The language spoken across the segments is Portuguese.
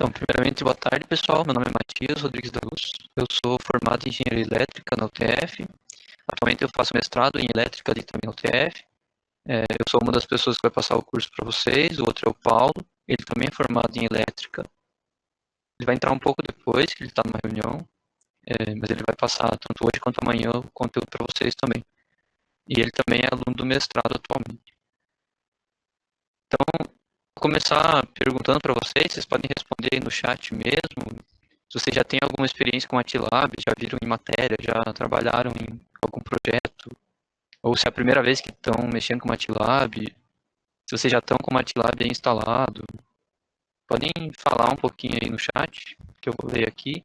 Então, primeiramente, boa tarde, pessoal. Meu nome é Matias Rodrigues da Luz. Eu sou formado em Engenharia Elétrica na UTF. Atualmente eu faço mestrado em Elétrica ali também na UTF. Eu sou uma das pessoas que vai passar o curso para vocês. O outro é o Paulo. Ele também é formado em Elétrica. Ele vai entrar um pouco depois, que ele está numa reunião. Mas ele vai passar tanto hoje quanto amanhã o conteúdo para vocês também. E ele também é aluno do mestrado atualmente. Então, vou começar perguntando para vocês podem responder aí no chat mesmo. Se vocês já têm alguma experiência com MATLAB, já viram em matéria, já trabalharam em algum projeto, ou se é a primeira vez que estão mexendo com MATLAB, se vocês já estão com o MATLAB aí instalado, podem falar um pouquinho aí no chat, que eu vou ler aqui.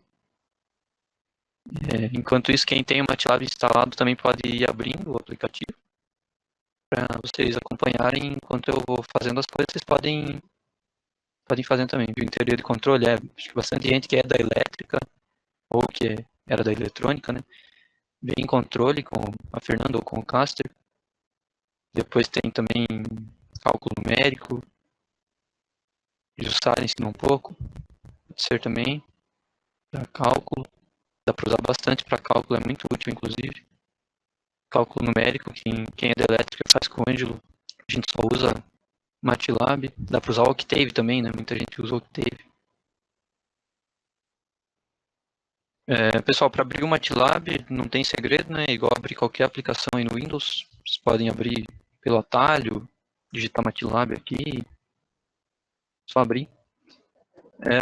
Enquanto isso, quem tem o MATLAB instalado também pode ir abrindo o aplicativo para vocês acompanharem enquanto eu vou fazendo as coisas, vocês podem fazendo também. O teoria de controle, acho que bastante gente que é da elétrica ou que era da eletrônica, né? Vem em controle com a Fernanda ou com o Caster. Depois tem também cálculo numérico. Jussara ensina um pouco. Pode ser também para cálculo. Dá para usar bastante para cálculo, é muito útil, inclusive. Cálculo numérico, quem é da elétrica faz com o Ângelo. A gente só usa MATLAB. Dá para usar o Octave também, né? Muita gente usa o Octave. Pessoal, para abrir o MATLAB não tem segredo, né? Igual abrir qualquer aplicação aí no Windows. Vocês podem abrir pelo atalho, digitar MATLAB aqui, só abrir.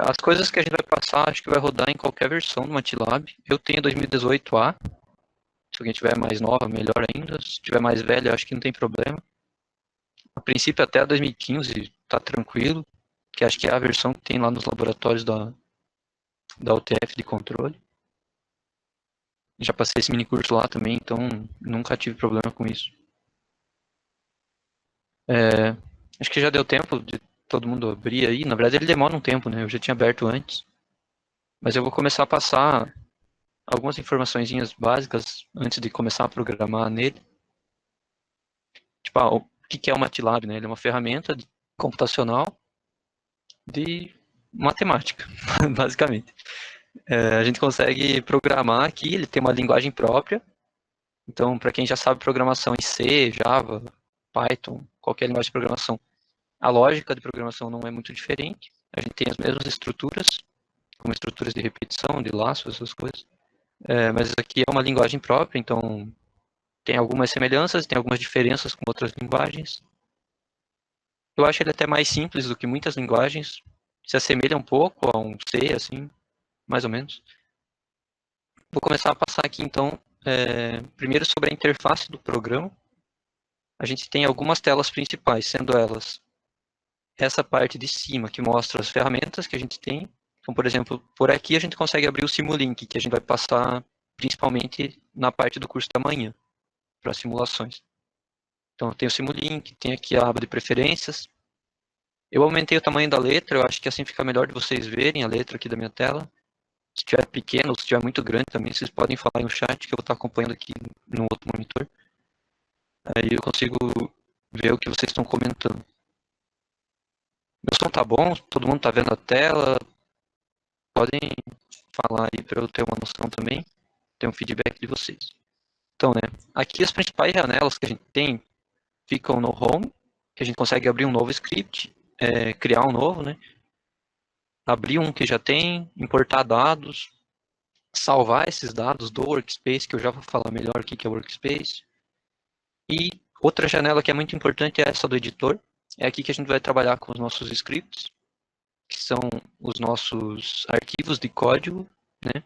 As coisas que a gente vai passar, acho que vai rodar em qualquer versão do MATLAB. Eu tenho 2018A. Se alguém tiver mais nova, melhor ainda. Se tiver mais velha, acho que não tem problema. A princípio, até 2015 tá tranquilo, que acho que é a versão que tem lá nos laboratórios da UTF de controle. Já passei esse mini curso lá também, então nunca tive problema com isso. Acho que já deu tempo de todo mundo abrir aí. Na verdade, ele demora um tempo, né? Eu já tinha aberto antes. Mas eu vou começar a passar algumas informaçõezinhas básicas antes de começar a programar nele. Tipo, o que é o MATLAB, né? Ele é uma ferramenta computacional de matemática, basicamente. A gente consegue programar aqui, ele tem uma linguagem própria. Então, para quem já sabe programação em C, Java, Python, qualquer linguagem de programação, a lógica de programação não é muito diferente. A gente tem as mesmas estruturas, como estruturas de repetição, de laço, essas coisas. Mas aqui é uma linguagem própria, então tem algumas semelhanças, tem algumas diferenças com outras linguagens. Eu acho ele até mais simples do que muitas linguagens. Se assemelha um pouco a um C, assim, mais ou menos. Vou começar a passar aqui, então, primeiro sobre a interface do programa. A gente tem algumas telas principais, sendo elas essa parte de cima, que mostra as ferramentas que a gente tem. Então, por exemplo, por aqui a gente consegue abrir o Simulink, que a gente vai passar principalmente na parte do curso da manhã, para simulações. Então, tem o Simulink, tem aqui a aba de preferências. Eu aumentei o tamanho da letra, eu acho que assim fica melhor de vocês verem a letra aqui da minha tela. Se estiver pequeno ou se estiver muito grande também, vocês podem falar no chat, que eu vou estar acompanhando aqui no outro monitor. Aí eu consigo ver o que vocês estão comentando. Meu som tá bom? Todo mundo tá vendo a tela? Podem falar aí para eu ter uma noção também, ter um feedback de vocês. Então, né, aqui as principais janelas que a gente tem ficam no Home, que a gente consegue abrir um novo script, criar um novo, né, abrir um que já tem, importar dados, salvar esses dados do Workspace, que eu já vou falar melhor o que é o Workspace. E outra janela que é muito importante é essa do editor. É aqui que a gente vai trabalhar com os nossos scripts, que são os nossos arquivos de código, né?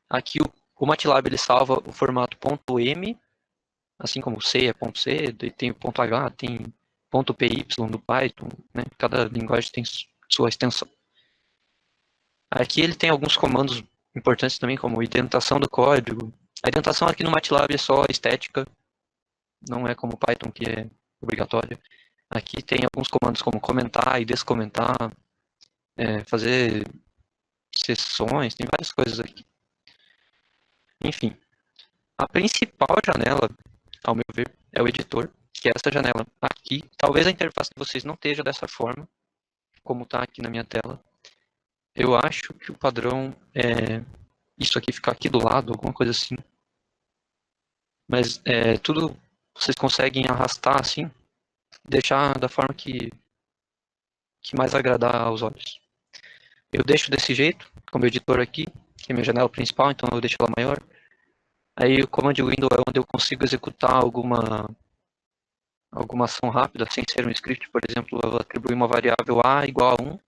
Aqui o MATLAB ele salva o formato .m, assim como o C é .c, tem .h, tem .py do Python, né? Cada linguagem tem sua extensão. Aqui ele tem alguns comandos importantes também, como indentação do código. A indentação aqui no MATLAB é só estética, não é como o Python, que é obrigatória. Aqui tem alguns comandos como comentar e descomentar, fazer sessões, tem várias coisas aqui. Enfim, a principal janela, ao meu ver, é o editor, que é essa janela aqui. Talvez a interface de vocês não esteja dessa forma, como está aqui na minha tela. Eu acho que o padrão é isso aqui ficar aqui do lado, alguma coisa assim. Mas tudo vocês conseguem arrastar assim, deixar da forma que mais agradar aos olhos. Eu deixo desse jeito, com o meu editor aqui, que é minha janela principal, então eu deixo ela maior. Aí o command window é onde eu consigo executar alguma ação rápida, sem ser um script. Por exemplo, eu atribuir uma variável a igual a 1,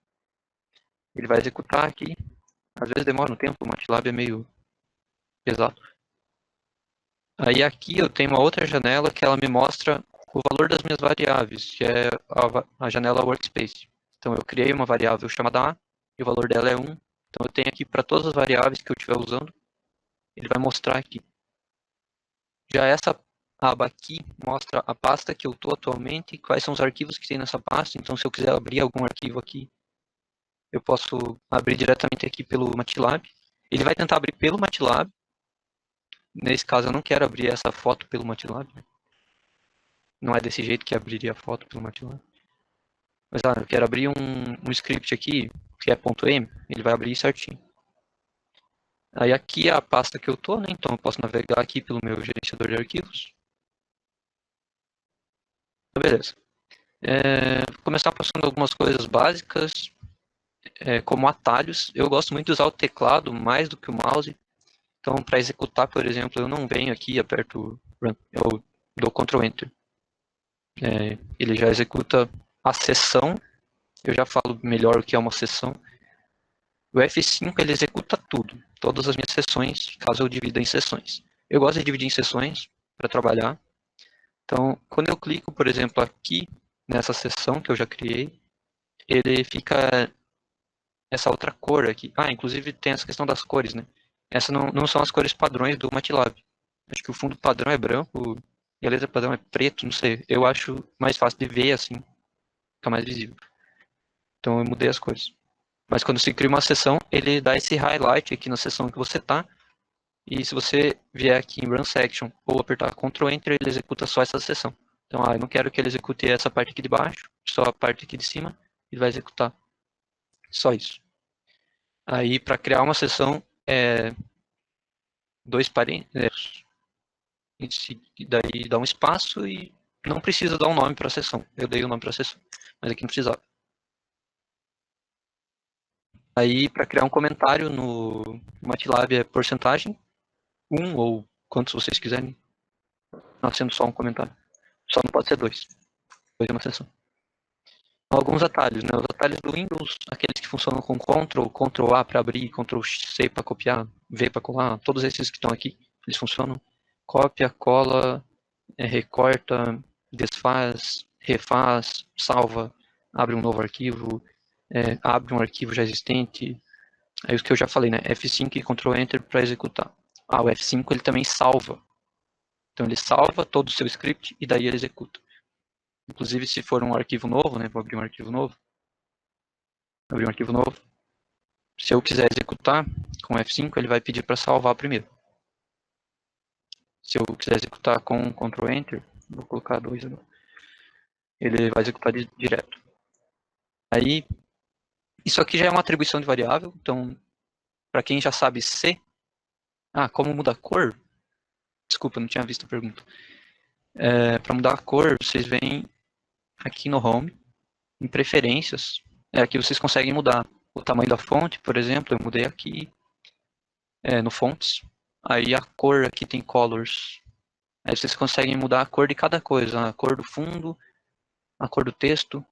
ele vai executar aqui. Às vezes demora um tempo, o MATLAB é meio pesado. Aí aqui eu tenho uma outra janela que ela me mostra o valor das minhas variáveis, que é a janela Workspace. Então eu criei uma variável chamada A, e o valor dela é 1. Então eu tenho aqui para todas as variáveis que eu estiver usando, ele vai mostrar aqui. Já essa aba aqui mostra a pasta que eu estou atualmente e quais são os arquivos que tem nessa pasta. Então se eu quiser abrir algum arquivo aqui, eu posso abrir diretamente aqui pelo MATLAB. Ele vai tentar abrir pelo MATLAB. Nesse caso eu não quero abrir essa foto pelo MATLAB. Não é desse jeito que abriria a foto pelo MATLAB. Mas eu quero abrir um script aqui, que é .m, ele vai abrir certinho. Aí aqui é a pasta que eu estou, né? Então eu posso navegar aqui pelo meu gerenciador de arquivos. Beleza. Vou começar passando algumas coisas básicas, como atalhos. Eu gosto muito de usar o teclado mais do que o mouse. Então, para executar, por exemplo, eu não venho aqui e aperto Run, eu dou Ctrl Enter. Ele já executa a sessão. Eu já falo melhor o que é uma sessão. O F5 ele executa tudo, todas as minhas sessões, caso eu divida em sessões. Eu gosto de dividir em sessões para trabalhar. Então, quando eu clico, por exemplo, aqui nessa sessão que eu já criei, ele fica essa outra cor aqui. Inclusive tem essa questão das cores, né? Essas não são as cores padrões do MATLAB. Acho que o fundo padrão é branco e a letra padrão é preto, não sei. Eu acho mais fácil de ver assim, fica mais visível. Então eu mudei as cores. Mas quando você cria uma sessão, ele dá esse highlight aqui na sessão que você está. E se você vier aqui em Run Section ou apertar Ctrl Enter, ele executa só essa sessão. Então, eu não quero que ele execute essa parte aqui de baixo, só a parte aqui de cima, ele vai executar só isso. Aí, para criar uma sessão, dois parênteses, daí dá um espaço e não precisa dar um nome para a sessão. Eu dei o nome para a sessão, mas aqui não precisava. Aí, para criar um comentário no MATLAB é porcentagem, 1 ou quantos vocês quiserem, não sendo só um comentário. Só não pode ser 2. 2 é uma sessão. Alguns atalhos, né? Os atalhos do Windows, aqueles que funcionam com Ctrl A para abrir, Ctrl C para copiar, V para colar, todos esses que estão aqui, eles funcionam. Cópia, cola, recorta, desfaz, refaz, salva, abre um novo arquivo, abre um arquivo já existente. É isso que eu já falei, né? F5 e Ctrl Enter para executar. O F5 ele também salva. Então ele salva todo o seu script e daí ele executa. Inclusive, se for um arquivo novo, né? Vou abrir um arquivo novo. Abrir um arquivo novo. Se eu quiser executar com F5, ele vai pedir para salvar primeiro. Se eu quiser executar com Ctrl Enter, vou colocar 2 agora. Ele vai executar direto. Aí, isso aqui já é uma atribuição de variável. Então, para quem já sabe C, como muda a cor? Desculpa, não tinha visto a pergunta. Para mudar a cor, vocês vêm aqui no Home, em Preferências. Aqui vocês conseguem mudar o tamanho da fonte, por exemplo. Eu mudei aqui no Fonts. Aí a cor aqui tem Colors. Aí vocês conseguem mudar a cor de cada coisa. A cor do fundo, a cor do texto,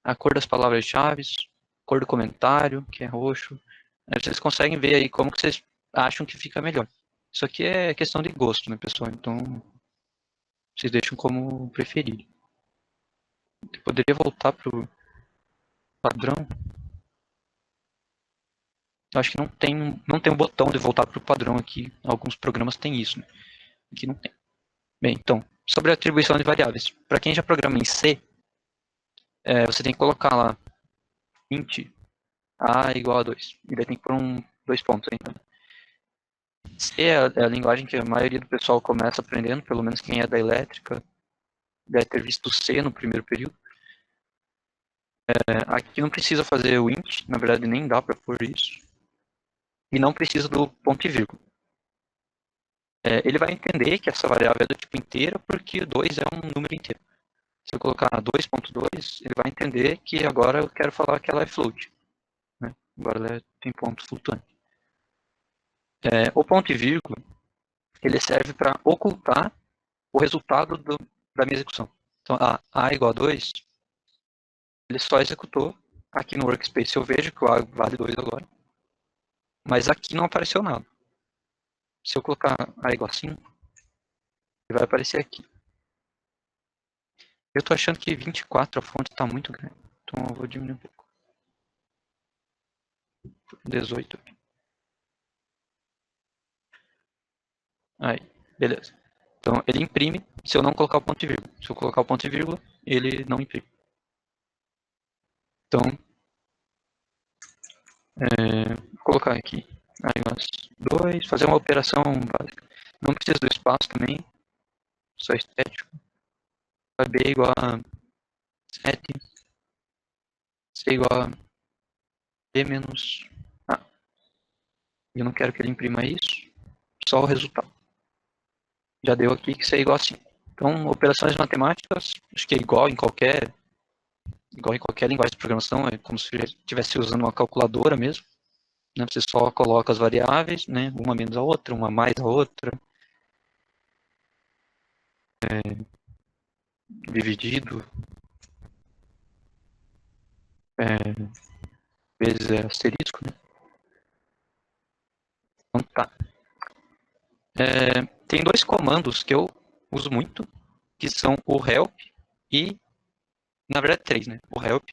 a cor das palavras-chave, a cor do comentário, que é roxo. Aí vocês conseguem ver aí como que vocês acham que fica melhor. Isso aqui é questão de gosto, né, pessoal? Então, vocês deixam como preferido. Eu poderia voltar para o padrão. Eu acho que não tem um botão de voltar para o padrão aqui. Alguns programas têm isso, né? Aqui não tem. Bem, então, sobre a atribuição de variáveis. Para quem já programa em C, você tem que colocar lá int a igual a 2. E daí tem que pôr 2 pontos aí. Então. C é a linguagem que a maioria do pessoal começa aprendendo, pelo menos quem é da elétrica deve ter visto C no primeiro período. Aqui não precisa fazer o int, na verdade nem dá para pôr isso. E não precisa do ponto e vírgula. Ele vai entender que essa variável é do tipo inteira porque 2 é um número inteiro. Se eu colocar 2.2, ele vai entender que agora eu quero falar que ela é float. Né? Agora ela tem ponto flutuante. O ponto e vírgula, ele serve para ocultar o resultado da minha execução. Então, A igual a 2, ele só executou. Aqui no workspace eu vejo que o A vale 2 agora. Mas aqui não apareceu nada. Se eu colocar A igual a 5, ele vai aparecer aqui. Eu tô achando que 24 a fonte tá muito grande. Então eu vou diminuir um pouco. 18. Aí, beleza. Então ele imprime se eu não colocar o ponto e vírgula. Se eu colocar o ponto e vírgula, ele não imprime. Então, vou colocar aqui aí umas 2, fazer uma operação básica. Não precisa do espaço também, só estético. B igual a 7, C igual a B menos A. Eu não quero que ele imprima isso, só o resultado. Já deu aqui que C é igual a 5. Então, operações matemáticas, acho que é igual em qualquer linguagem de programação, é como se estivesse usando uma calculadora mesmo. Né? Você só coloca as variáveis, né? Uma menos a outra, uma mais a outra. Dividido. Vezes asterisco, né? Então tá. Tem dois comandos que eu uso muito, que são o help e, na verdade, três, né? O help,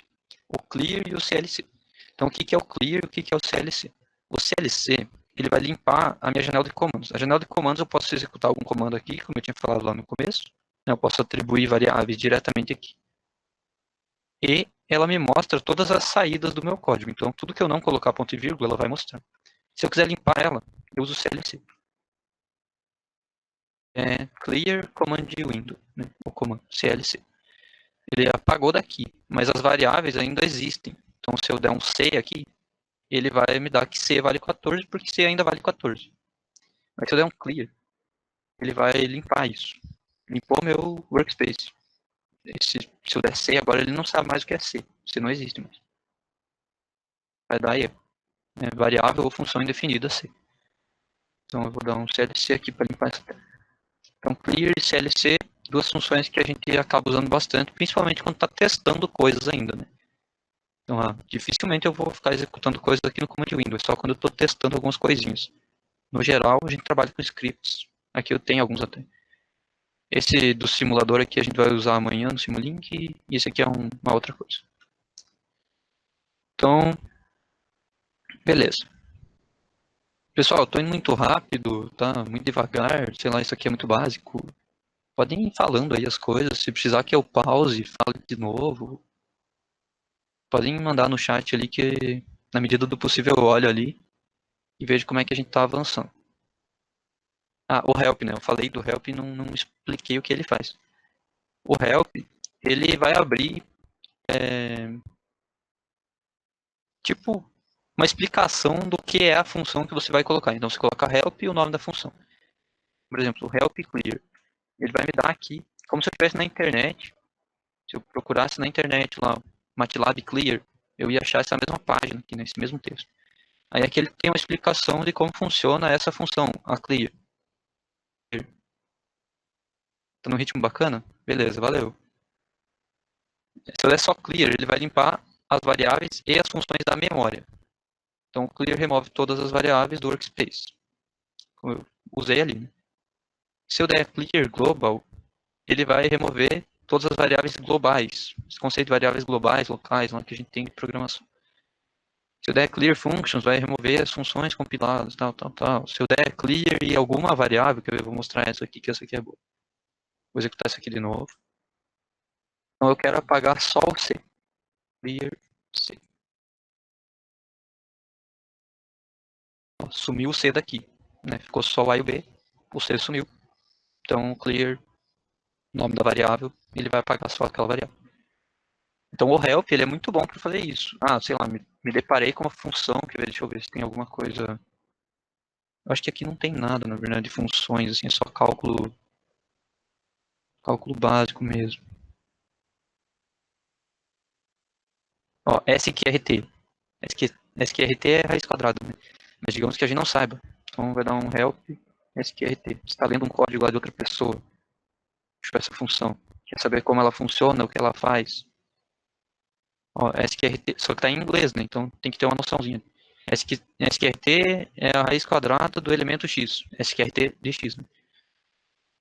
o clear e o CLC. Então, o que é o clear e o que é o CLC? O CLC, ele vai limpar a minha janela de comandos. A janela de comandos eu posso executar algum comando aqui, como eu tinha falado lá no começo. Eu posso atribuir variáveis diretamente aqui. E ela me mostra todas as saídas do meu código. Então, tudo que eu não colocar ponto e vírgula, ela vai mostrar. Se eu quiser limpar ela, eu uso o CLC. Clear Command Window, né? O comando CLC. Ele apagou daqui, mas as variáveis ainda existem. Então, se eu der um C aqui, ele vai me dar que C vale 14, porque C ainda vale 14. Mas se eu der um clear, ele vai limpar isso. Limpou meu workspace. Se eu der C, agora ele não sabe mais o que é C. C não existe mais. Vai dar erro. Variável ou função indefinida C. Então eu vou dar um CLC aqui para limpar essa tela. Então clear e CLC, duas funções que a gente acaba usando bastante, principalmente quando está testando coisas ainda, né? Então, dificilmente eu vou ficar executando coisas aqui no Command Window, é só quando eu estou testando algumas coisinhas. No geral, a gente trabalha com scripts. Aqui eu tenho alguns até. Esse do simulador aqui a gente vai usar amanhã no Simulink, e esse aqui é uma outra coisa. Então, beleza. Pessoal, eu tô indo muito rápido, tá? Muito devagar, sei lá, isso aqui é muito básico. Podem ir falando aí as coisas, se precisar que eu pause, fale de novo. Podem mandar no chat ali que, na medida do possível, eu olho ali e vejo como é que a gente tá avançando. O help, né? Eu falei do help e não expliquei o que ele faz. O help, ele vai abrir, tipo, uma explicação do que é a função que você vai colocar. Então, você coloca help e o nome da função. Por exemplo, o help clear. Ele vai me dar aqui, como se eu estivesse na internet. Se eu procurasse na internet lá, MATLAB clear, eu ia achar essa mesma página aqui, nesse mesmo texto. Aí aqui ele tem uma explicação de como funciona essa função, a clear. Tá num ritmo bacana? Beleza, valeu. Se eu der só clear, ele vai limpar as variáveis e as funções da memória. Então, o clear remove todas as variáveis do workspace. Como eu usei ali. Né? Se eu der clear global, ele vai remover todas as variáveis globais. Esse conceito de variáveis globais, locais, lá que a gente tem de programação. Se eu der clear functions, vai remover as funções compiladas, tal, tal, tal. Se eu der clear e alguma variável, que eu vou mostrar essa aqui, que essa aqui é boa. Vou executar isso aqui de novo. Então eu quero apagar só o C. Clear C. Sumiu o C daqui. Né? Ficou só o A e o B. O C sumiu. Então clear, nome da variável, ele vai apagar só aquela variável. Então o help ele é muito bom para fazer isso. Ah, sei lá, me deparei com uma função, deixa eu ver se tem alguma coisa. Eu acho que aqui não tem nada, na verdade, de funções, assim, é só cálculo básico mesmo. Ó, SQRT. SQRT é raiz quadrada, né? Mas digamos que a gente não saiba. Então vai dar um help SQRT. Você está lendo um código lá de outra pessoa. Deixa eu ver essa função. Quer saber como ela funciona, o que ela faz. Ó, SQRT, só que está em inglês, né? Então tem que ter uma noçãozinha. SQRT é a raiz quadrada do elemento x. SQRT de x, né?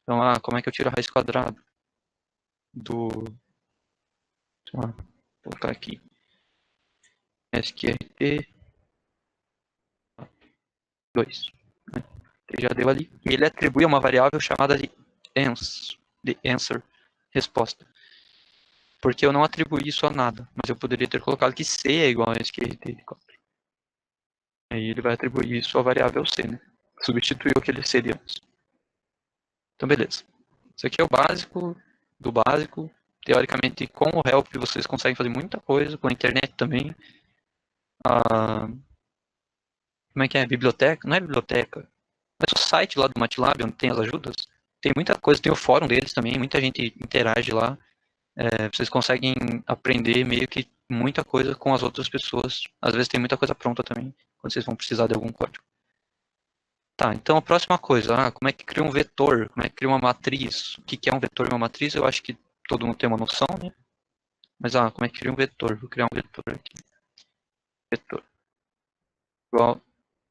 Então, como é que eu tiro a raiz quadrada do... Sei lá, vou colocar aqui. SQRT 2. Né? Ele já deu ali. E ele atribui a uma variável chamada de answer, resposta. Porque eu não atribuí isso a nada, mas eu poderia ter colocado que C é igual a SQRT de 4. Aí ele vai atribuir isso à variável C, né? Substituiu aquele C de antes. Então, beleza. Isso aqui é o básico do básico. Teoricamente, com o help vocês conseguem fazer muita coisa, com a internet também. Como é que é? Biblioteca? Não é biblioteca. Mas o site lá do MATLAB, onde tem as ajudas, tem muita coisa, tem o fórum deles também, muita gente interage lá. Vocês conseguem aprender meio que muita coisa com as outras pessoas. Às vezes tem muita coisa pronta também, quando vocês vão precisar de algum código. Tá, então a próxima coisa, como é que cria um vetor? Como é que cria uma matriz? O que é um vetor e uma matriz? Eu acho que todo mundo tem uma noção, né? Mas, como é que cria um vetor? Vou criar um vetor aqui. Vetor. Igual,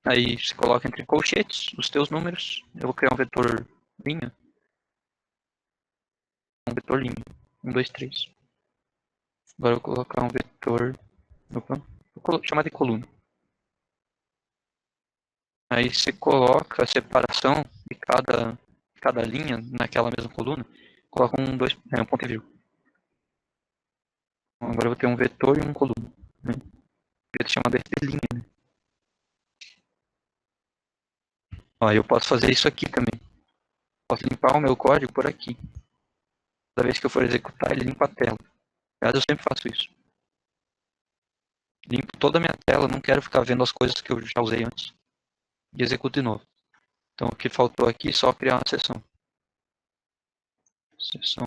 aí você coloca entre colchetes os teus números. Eu vou criar um vetor linha. Um vetor linha. 1, 2, 3. Agora eu vou colocar um vetor. Opa, vou chamar de coluna. Aí você coloca a separação de cada linha naquela mesma coluna. Coloca um ponto e vírgula. Então, agora eu vou ter um vetor e uma coluna. Né? Eu chamar de linha. Né? Ó, eu posso fazer isso aqui também. Posso limpar o meu código por aqui. Toda vez que eu for executar, ele limpa a tela. Aliás, eu sempre faço isso. Limpo toda a minha tela, não quero ficar vendo as coisas que eu já usei antes. E executo de novo. Então o que faltou aqui é só criar uma sessão. Sessão,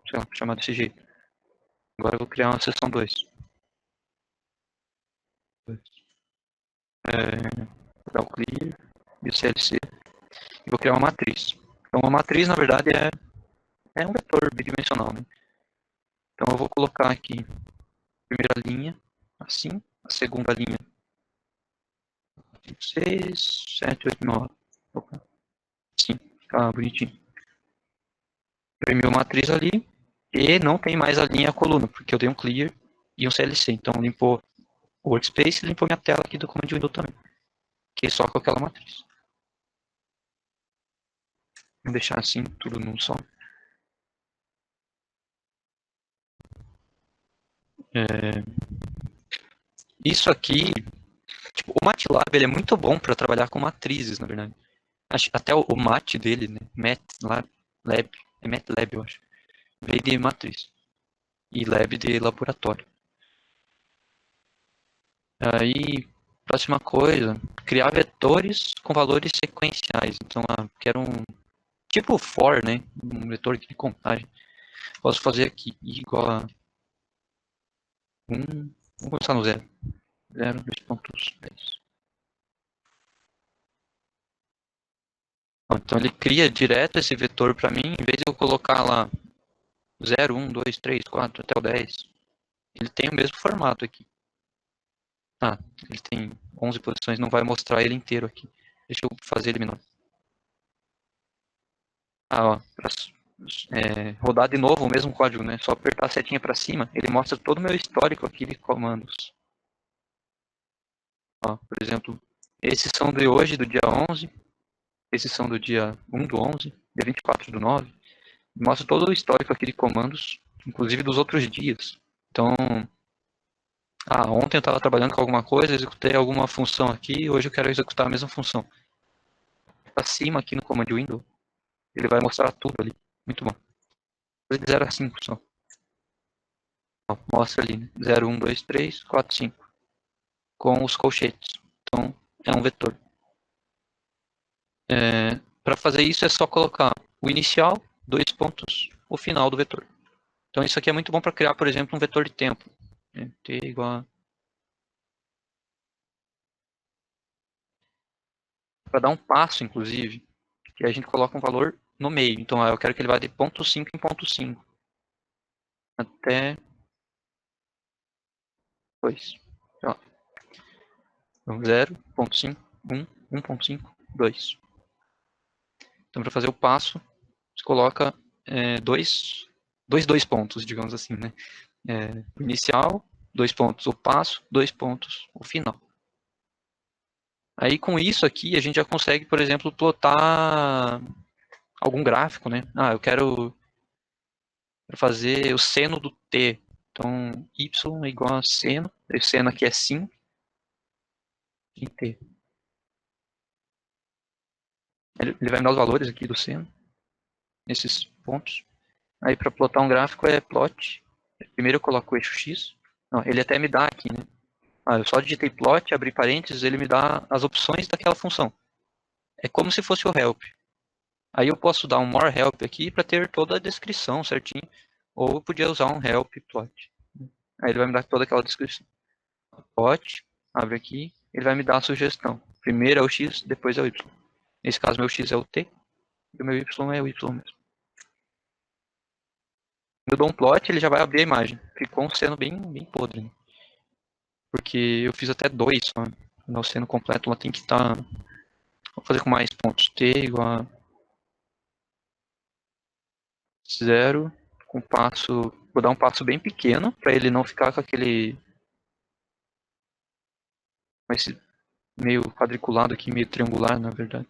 sei lá, vou chamar desse jeito. Agora eu vou criar uma sessão 2. Vou dar o clear e o CLC. E vou criar uma matriz. Então uma matriz, na verdade, é um vetor bidimensional. Né? Então eu vou colocar aqui a primeira linha, assim, a segunda linha 6, 7, 8, 9. Opa. Sim, fica bonitinho. Imprimiu matriz ali e não tem mais a linha e a coluna, porque eu dei um clear e um CLC. Então limpou o workspace e limpou minha tela aqui do Command Window também. Que é só com aquela matriz. Vou deixar assim, tudo num só. Isso aqui, tipo, o MATLAB ele é muito bom para trabalhar com matrizes, na verdade. Até o MAT dele, né? MATLAB, é MATLAB, eu acho. Veio de matriz. E lab de laboratório. Aí, próxima coisa, criar vetores com valores sequenciais. Então, quero um tipo for, né? Um vetor de contagem. Posso fazer aqui igual a 1. Vamos começar no 0. 0, 2.10. Então ele cria direto esse vetor para mim, em vez de eu colocar lá 0, 1, 2, 3, 4 até o 10. Ele tem o mesmo formato aqui. Ele tem 11 posições, não vai mostrar ele inteiro aqui. Deixa eu fazer ele menor. Para rodar de novo o mesmo código, né? Só apertar a setinha para cima, ele mostra todo o meu histórico aqui de comandos. Por exemplo, esses são de hoje, do dia 11. Esses são do dia 1 do 11, dia 24 do 9. Mostra todo o histórico aqui de comandos, inclusive dos outros dias. Então, ontem eu estava trabalhando com alguma coisa, executei alguma função aqui, hoje eu quero executar a mesma função. Acima aqui no Command Window, ele vai mostrar tudo ali. Muito bom. De 0 a 5 só. Ó, mostra ali, né? 0, 1, 2, 3, 4, 5. Com os colchetes. Então, é um vetor. Para fazer isso é só colocar o inicial, dois pontos, o final do vetor. Então isso aqui é muito bom para criar, por exemplo, um vetor de tempo. T igual a... Para dar um passo, inclusive, que a gente coloca um valor no meio. Então eu quero que ele vá de ponto 5 em ponto 5 até 2. Então, 0, ponto 5, 1, 1.5, 2. Então para fazer o passo, você coloca dois pontos, digamos assim, né? O inicial, dois pontos o passo, dois pontos o final. Aí com isso aqui a gente já consegue, por exemplo, plotar algum gráfico, né? Eu quero fazer o seno do t. Então, y é igual a seno. O seno aqui é sim em t. Ele vai me dar os valores aqui do seno, nesses pontos. Aí para plotar um gráfico é plot. Primeiro eu coloco o eixo x. Não, ele até me dá aqui, né? Eu só digitei plot, abri parênteses, ele me dá as opções daquela função. É como se fosse o help. Aí eu posso dar um more help aqui para ter toda a descrição certinho. Ou eu podia usar um help plot. Aí ele vai me dar toda aquela descrição. Plot, abre aqui, ele vai me dar a sugestão. Primeiro é o x, depois é o y. Nesse caso, meu x é o t e o meu y é o y mesmo. Quando eu dou um plot, ele já vai abrir a imagem. Ficou um seno bem podre. Né? Porque eu fiz até 2 só. O seno completo lá tem que estar... Vou fazer com mais pontos. T igual a 0, com passo... Vou dar um passo bem pequeno, para ele não ficar com aquele... Com esse meio quadriculado aqui, meio triangular, na verdade.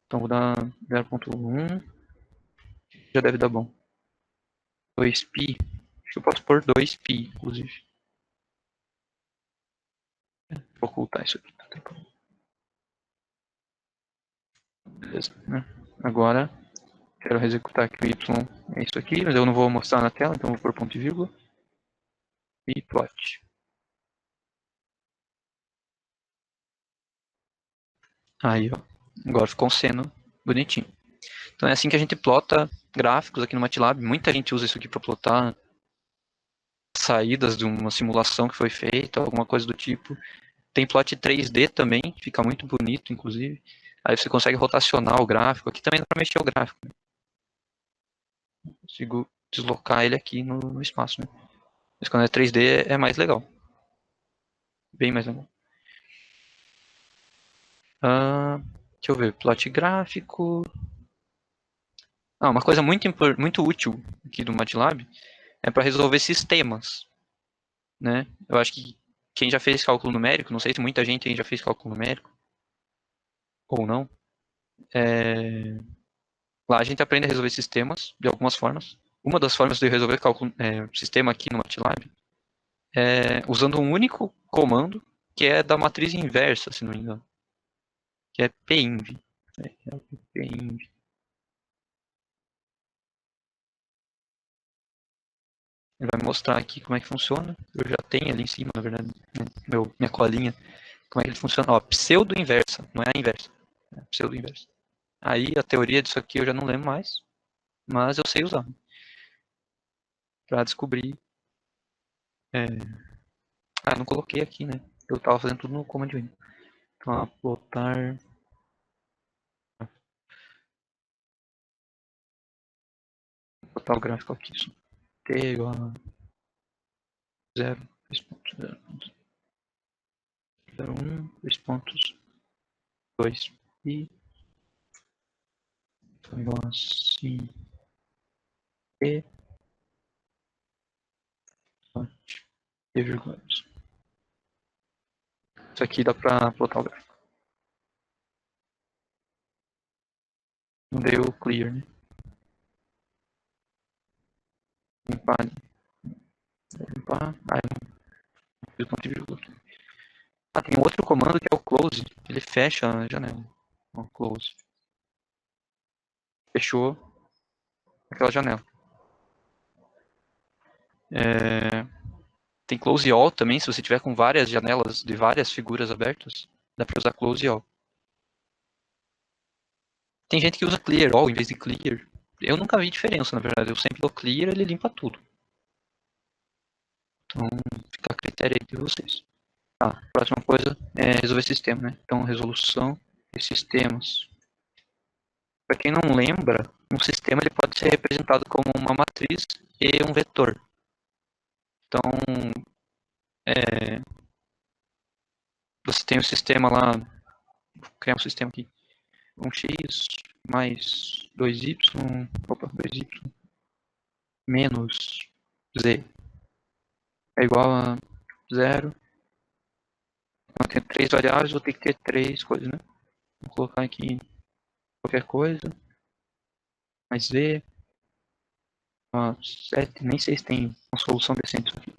Então vou dar 0.1, já deve dar bom. 2π, acho que eu posso pôr 2π, inclusive. Vou ocultar isso aqui. Beleza, né? Agora, quero executar aqui o y, é isso aqui, mas eu não vou mostrar na tela, então vou pôr ponto e vírgula. E plot. Aí, ó. Agora ficou um seno bonitinho. Então é assim que a gente plota gráficos aqui no MATLAB. Muita gente usa isso aqui para plotar saídas de uma simulação que foi feita, alguma coisa do tipo. Tem plot 3D também, fica muito bonito, inclusive. Aí você consegue rotacionar o gráfico. Aqui também dá para mexer o gráfico. Né? Consigo deslocar ele aqui no espaço. Né? Mas quando é 3D é mais legal. Bem mais legal. Deixa eu ver, plot gráfico. Uma coisa muito útil aqui do MATLAB é para resolver sistemas. Né? Eu acho que quem já fez cálculo numérico, não sei se muita gente já fez cálculo numérico ou não, lá a gente aprende a resolver sistemas de algumas formas. Uma das formas de resolver sistema aqui no MATLAB é usando um único comando que é da matriz inversa, se não me engano, que é pinv. Pinv. Ele vai mostrar aqui como é que funciona. Eu já tenho ali em cima, na verdade, minha colinha, como é que ele funciona. Ó, pseudo-inversa, não é a inversa, é pseudo-inversa. Aí a teoria disso aqui eu já não lembro mais, mas eu sei usar para descobrir. Não coloquei aqui, né? Eu tava fazendo tudo no command Win. Então, botar o gráfico aqui. T igual a 0, 2.0.01, 2 pontos, 2 e igual a assim, e e vírgula. Isso aqui dá pra plotar o gráfico. Não deu clear, né? Limpar, limpar. Não fiz ponto e vírgula. Tem outro comando que é o close. Ele fecha a janela. Close. Fechou aquela janela. Tem close all também, se você tiver com várias janelas de várias figuras abertas, dá para usar close all. Tem gente que usa clear all em vez de clear. Eu nunca vi diferença, na verdade. Eu sempre dou clear, ele limpa tudo. Então, fica a critério aí de vocês. Tá, próxima coisa é resolver sistema, né? Então, resolução de sistemas. Para quem não lembra, um sistema ele pode ser representado como uma matriz e um vetor. Então, você tem o sistema lá, vou criar um sistema aqui, 1x mais 2y, opa, 2y menos z é igual a 0. Então, tem 3 variáveis, vou ter que ter 3 coisas, né? Vou colocar aqui qualquer coisa, mais z, 7, nem sei se tem uma solução decente isso aqui.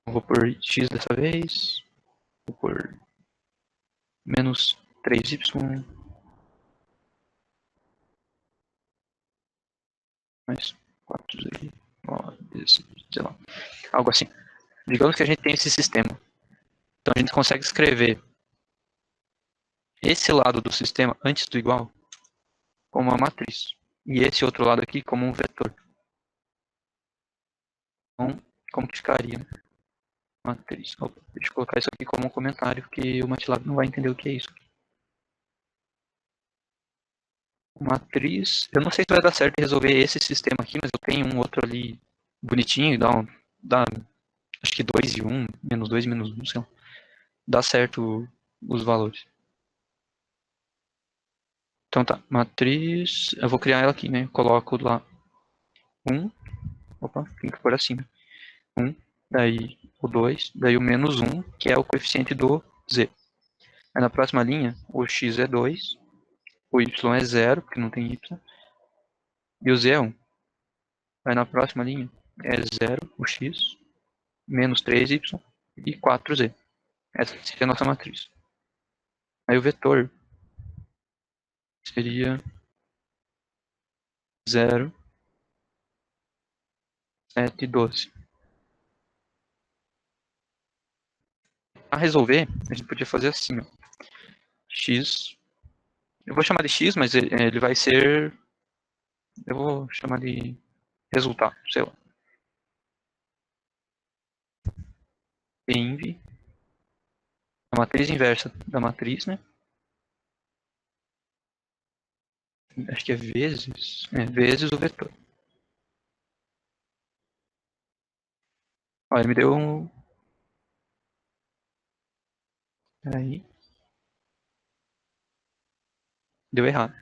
Vou por x dessa vez, vou por menos 3y mais 4z, sei lá, algo assim. Digamos que a gente tem esse sistema. Então a gente consegue escrever esse lado do sistema antes do igual como uma matriz. E esse outro lado aqui como um vetor. Então, como que ficaria? Matriz. Opa, deixa eu colocar isso aqui como um comentário, porque o MATLAB não vai entender o que é isso. Matriz. Eu não sei se vai dar certo resolver esse sistema aqui, mas eu tenho um outro ali bonitinho, dá acho que 2 e 1, menos 2, menos 1, sei lá. Dá certo os valores. Então tá, matriz, eu vou criar ela aqui, né? Eu coloco lá 1, opa, tem que pôr assim, 1, daí o 2, daí o menos 1, que é o coeficiente do z. Aí na próxima linha, o x é 2, o y é 0, porque não tem y, e o z é 1. Aí na próxima linha é 0, o x, menos 3y e 4z. Essa seria a nossa matriz. Aí o vetor seria 0, 7, 12. Para resolver, a gente podia fazer assim, ó. X, eu vou chamar de x, mas ele vai ser, eu vou chamar de resultado, sei lá. Env, a matriz inversa da matriz, né? Acho que é vezes o vetor. Olha, ele me deu um... Peraí. Deu errado.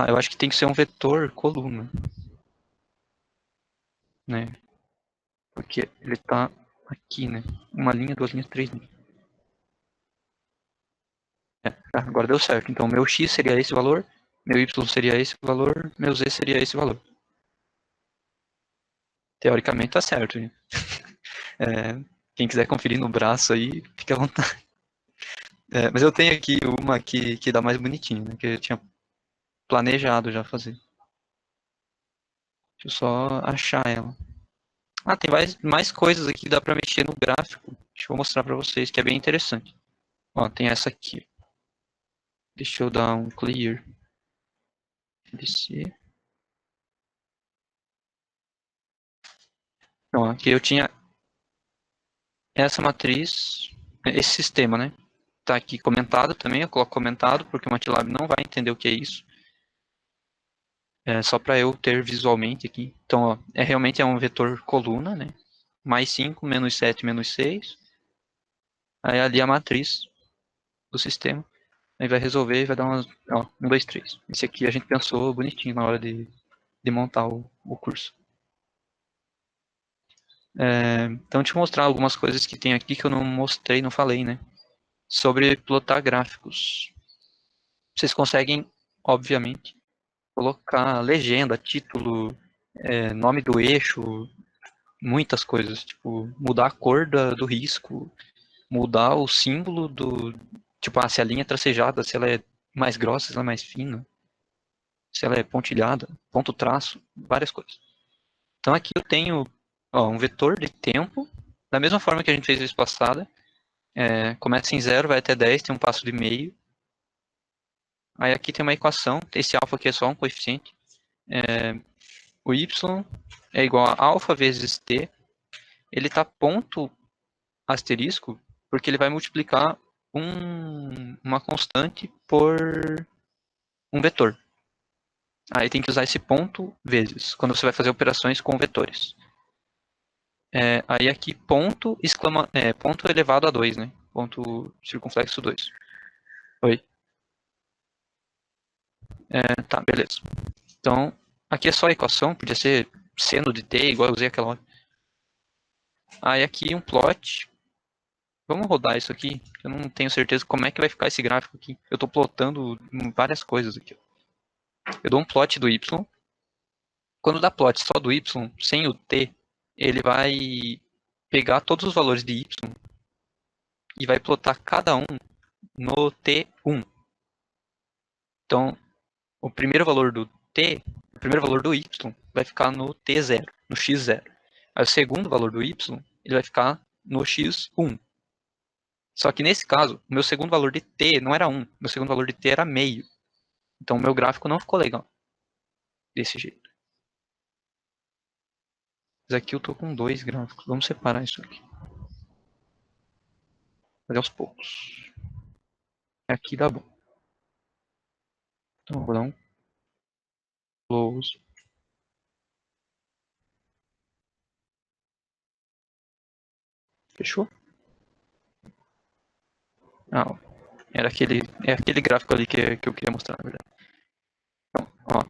Eu acho que tem que ser um vetor coluna, né? Porque ele tá aqui, né? Uma linha, duas linhas, três linhas. Agora deu certo. Então, meu x seria esse valor, meu y seria esse valor, meu z seria esse valor. Teoricamente tá certo. Quem quiser conferir no braço aí, fica à vontade. Mas eu tenho aqui uma que dá mais bonitinho, né? Que eu tinha planejado já fazer. Deixa eu só achar ela. Tem mais coisas aqui que dá pra mexer no gráfico. Deixa eu mostrar pra vocês, que é bem interessante. Ó, tem essa aqui. Deixa eu dar um clear. Descer. Então, aqui eu tinha essa matriz, esse sistema, né? Tá aqui comentado também, eu coloco comentado, porque o MATLAB não vai entender o que é isso. É só para eu ter visualmente aqui. Então, ó, realmente é um vetor coluna, né? Mais 5, menos 7, menos 6. Aí ali a matriz do sistema. Aí vai resolver e vai dar umas, 1, 2, 3. Esse aqui a gente pensou bonitinho na hora de montar o curso. Então, deixa eu mostrar algumas coisas que tem aqui que eu não mostrei, não falei, né? Sobre plotar gráficos. Vocês conseguem, obviamente, colocar legenda, título, nome do eixo, muitas coisas. Tipo, mudar a cor do risco, mudar o símbolo do... Tipo, se a linha é tracejada, se ela é mais grossa, se ela é mais fina, se ela é pontilhada, ponto traço, várias coisas. Então aqui eu tenho um vetor de tempo, da mesma forma que a gente fez a vez passada. Começa em 0, vai até 10, tem um passo de meio. Aí aqui tem uma equação, esse alfa aqui é só um coeficiente. O y é igual a alfa vezes t. Ele está ponto asterisco, porque ele vai multiplicar uma constante por um vetor. Aí tem que usar esse ponto vezes, quando você vai fazer operações com vetores. Aí aqui ponto, ponto elevado a 2, né? Ponto circunflexo 2. Oi. Tá, beleza. Então, aqui é só a equação, podia ser seno de t, igual eu usei aquela hora. Aí aqui um plot. Vamos rodar isso aqui. Eu não tenho certeza como é que vai ficar esse gráfico aqui. Eu estou plotando várias coisas aqui. Eu dou um plot do y. Quando dá plot só do y, sem o t, ele vai pegar todos os valores de y e vai plotar cada um no t1. Então, o primeiro valor do t, o primeiro valor do y, vai ficar no t0, no x0. Aí o segundo valor do y, ele vai ficar no x1. Só que nesse caso, o meu segundo valor de t não era 1, meu segundo valor de t era meio. Então o meu gráfico não ficou legal. Desse jeito. Mas aqui eu tô com 2 gráficos. Vamos separar isso aqui. Fazer aos poucos. Aqui dá bom. Então eu vou dar um close. Fechou? Ah, ó. É aquele gráfico ali que eu queria mostrar, na verdade. Então, ó.